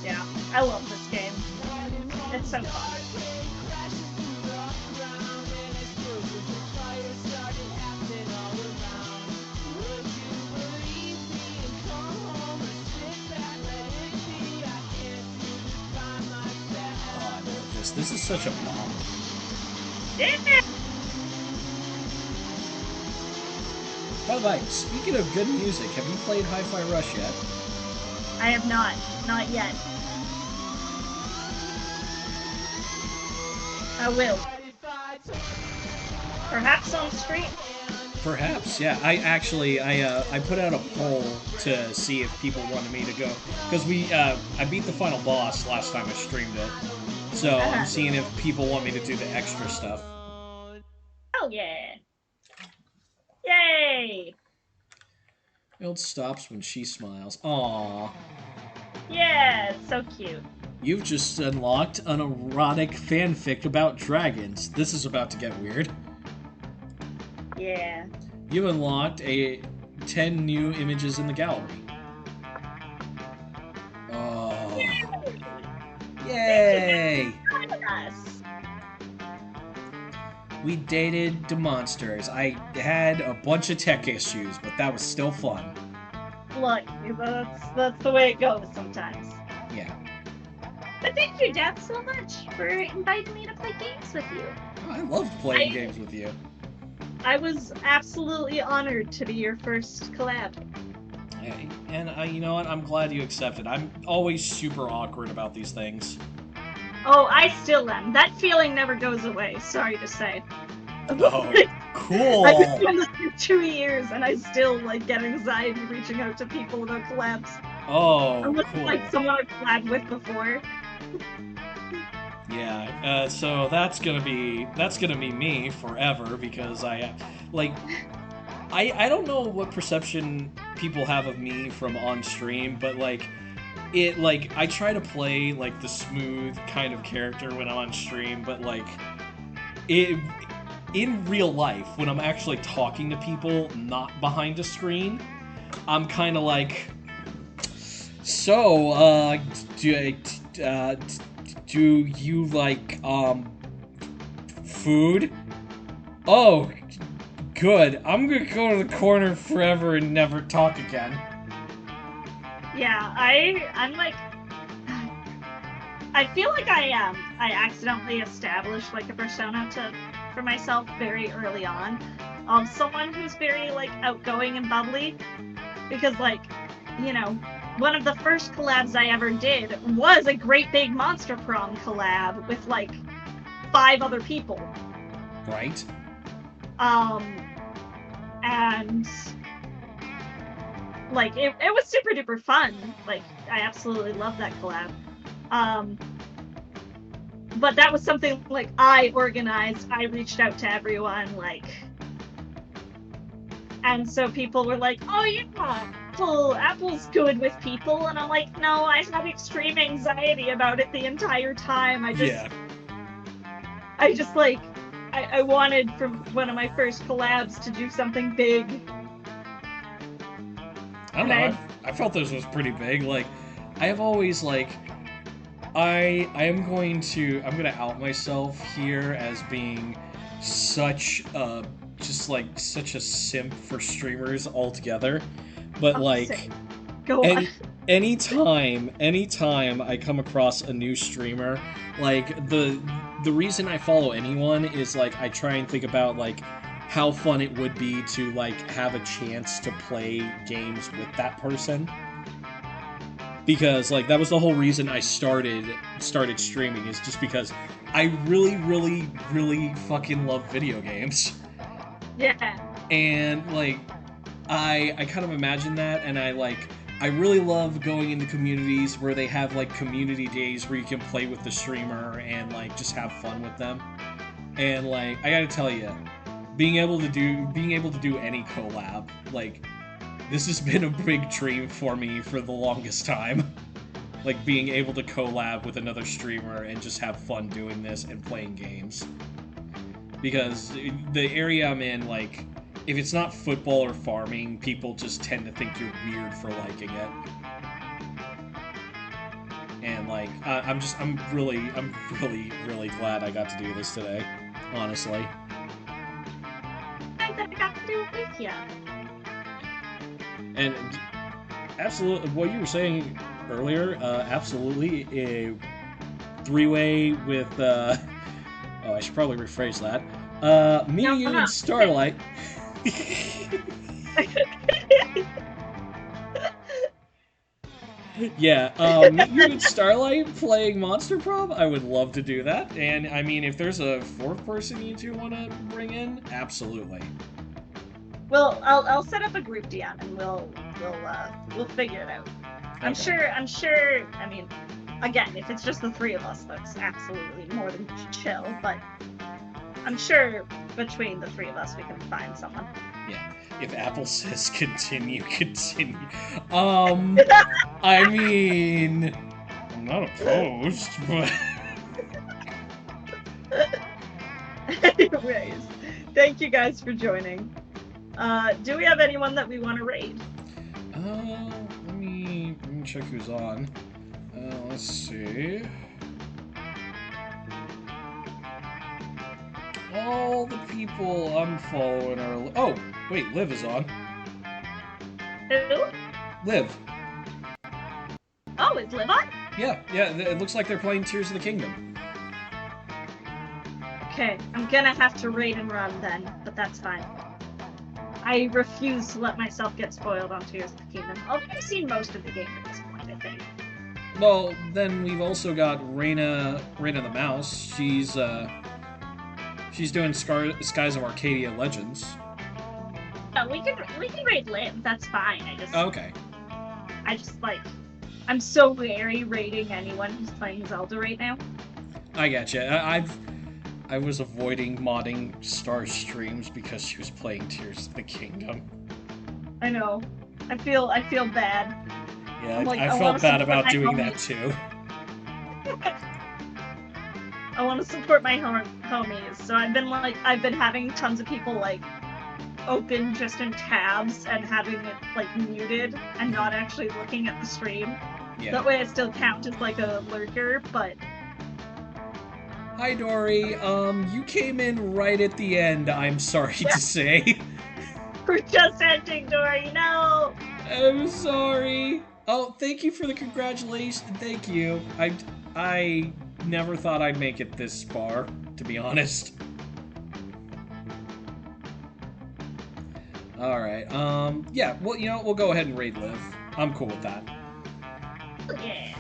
Yeah, I love this game. It's so fun. This is such a bomb. Yeah. By the way, speaking of good music, have you played Hi-Fi Rush yet? I have not. Not yet. I will. Perhaps on stream. Perhaps, yeah. I put out a poll to see if people wanted me to go, because I beat the final boss last time I streamed it. So I'm seeing if people want me to do the extra stuff. Oh yeah! Yay! It stops when she smiles. Aww. Yeah, it's so cute. You've just unlocked an erotic fanfic about dragons. This is about to get weird. Yeah. You unlocked 10 new images in the gallery. Oh. Yay! We dated the monsters. I had a bunch of tech issues, but that was still fun. Look, that's the way it goes sometimes. Yeah. But thank you, Dad, so much for inviting me to play games with you. I loved playing games with you. I was absolutely honored to be your first collab. Hey, and you know what? I'm glad you accepted. I'm always super awkward about these things. Oh, I still am. That feeling never goes away, sorry to say. Oh, cool! I've been doing this for 2 years, and I still, get anxiety reaching out to people about collabs. Oh, Unless, cool. Someone I've collabed with before. Yeah, so that's gonna be me forever, because I don't know what perception people have of me from on stream, but I try to play the smooth kind of character when I'm on stream, but in real life, when I'm actually talking to people not behind a screen, I'm kind of so do you like food? Oh, good. I'm gonna go to the corner forever and never talk again. Yeah, I feel like I accidentally established a persona for myself very early on. Someone who's very outgoing and bubbly, because one of the first collabs I ever did was a Great Big Monster Prom collab with 5 other people. Right. And like it was super duper fun. Like I absolutely love that collab. But that was something like I organized. I reached out to everyone, like, and so people were like, "Oh yeah, Apple's good with people," and I'm like, "No, I had extreme anxiety about it the entire time. I just like, I wanted from one of my first collabs to do something big." I don't know. I felt this was pretty big. Like, I have always like, I'm gonna out myself here as being such such a simp for streamers altogether. But like, go on. anytime I come across a new streamer, like the reason I follow anyone is like I try and think about like how fun it would be to like have a chance to play games with that person. Because like that was the whole reason I started streaming, is just because I really fucking love video games. Yeah. And like I kind of imagine that, and I really love going into communities where they have like community days where you can play with the streamer and like just have fun with them. And like I gotta tell you, being able to do any collab, like this has been a big dream for me for the longest time. Like being able to collab with another streamer and just have fun doing this and playing games. Because the area I'm in, like, if it's not football or farming, people just tend to think you're weird for liking it. And like, I'm really glad I got to do this today, honestly. I got to do it with you. And absolutely, what you were saying earlier, absolutely, a three-way with, oh, I should probably rephrase that. Me, you, and Starlight. Yeah, me, you, and Starlight playing Monster Prom, I would love to do that. And, I mean, if there's a fourth person you two want to bring in, absolutely. Well, I'll set up a group DM and we'll figure it out. Okay. I'm sure. I mean, again, if it's just the three of us, that's absolutely more than chill. But I'm sure between the three of us, we can find someone. Yeah. If Apple says continue. I mean, I'm not opposed, but. Anyways, thank you guys for joining. Do we have anyone that we want to raid? Let me check who's on. Let's see. All the people I'm following are... Oh, wait, Liv is on. Who? Liv. Oh, is Liv on? Yeah, it looks like they're playing Tears of the Kingdom. Okay, I'm gonna have to raid and run then, but that's fine. I refuse to let myself get spoiled on Tears of the Kingdom. I've seen most of the game at this point, I think. Well, then we've also got Reyna the Mouse. She's doing Skies of Arcadia Legends. No, we can raid Liv. That's fine. Okay. I'm so wary raiding anyone who's playing Zelda right now. I gotcha. I was avoiding modding Star's streams because she was playing Tears of the Kingdom. I know. I feel bad. Yeah, I felt bad about doing that too. I want to support my homies, so I've been having tons of people like open just in tabs and having it like muted and not actually looking at the stream. Yeah. That way I still count as like a lurker, but... Hi Dory, you came in right at the end, I'm sorry to say. We're just ending, Dory, no! I'm sorry. Oh, thank you for the congratulations, thank you. I never thought I'd make it this far, to be honest. Alright, yeah, well, you know, we'll go ahead and raid Liv. I'm cool with that. Yeah.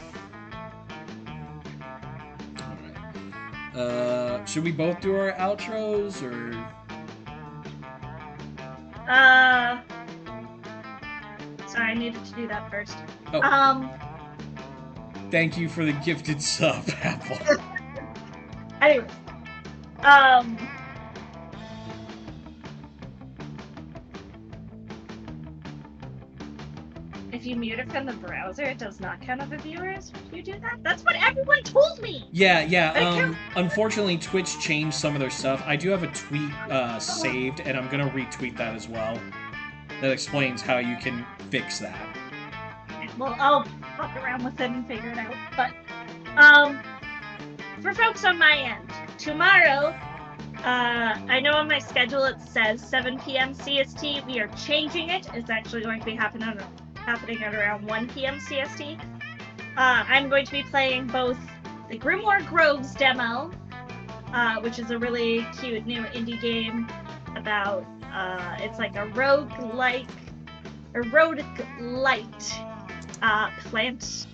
Should we both do our outros, or? Sorry, I needed to do that first. Oh. Thank you for the gifted sub, Apple. Anyways, if you mute it from the browser, it does not count as a viewer. If you do that, that's what everyone told me. Yeah. Unfortunately, Twitch changed some of their stuff. I do have a tweet saved, and I'm gonna retweet that as well. That explains how you can fix that. Well, I'll fuck around with it and figure it out. But, for folks on my end, tomorrow, I know on my schedule it says 7 p.m. CST. We are changing it. It's actually going to be happening at around 1 p.m. CST. I'm going to be playing both the Grimoire Groves demo, which is a really cute new indie game about, it's like a roguelite plant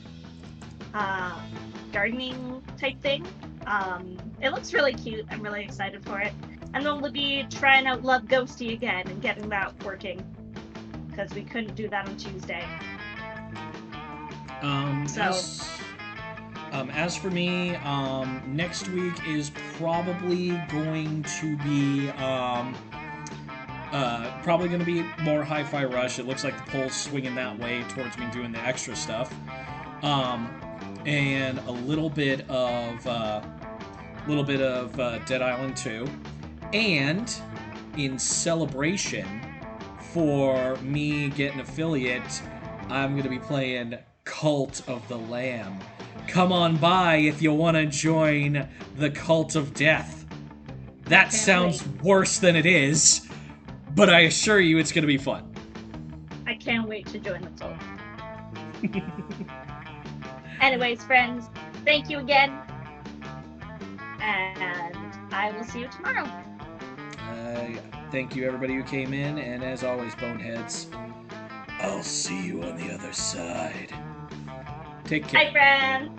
gardening type thing. It looks really cute. I'm really excited for it. And then we'll be trying out Love Ghosty again and getting that working, because we couldn't do that on Tuesday. As for me, next week is probably going to be more Hi-Fi Rush. It looks like the poll's swinging that way towards me doing the extra stuff, and a little bit of Dead Island 2, and in celebration for me getting affiliate, I'm going to be playing Cult of the Lamb. Come on by if you want to join the Cult of Death. That sounds worse than it is, but I assure you it's going to be fun. I can't wait to join the cult. Anyways, friends, thank you again. And I will see you tomorrow. Thank you, everybody who came in, and as always, boneheads, I'll see you on the other side. Take care. Bye, friends.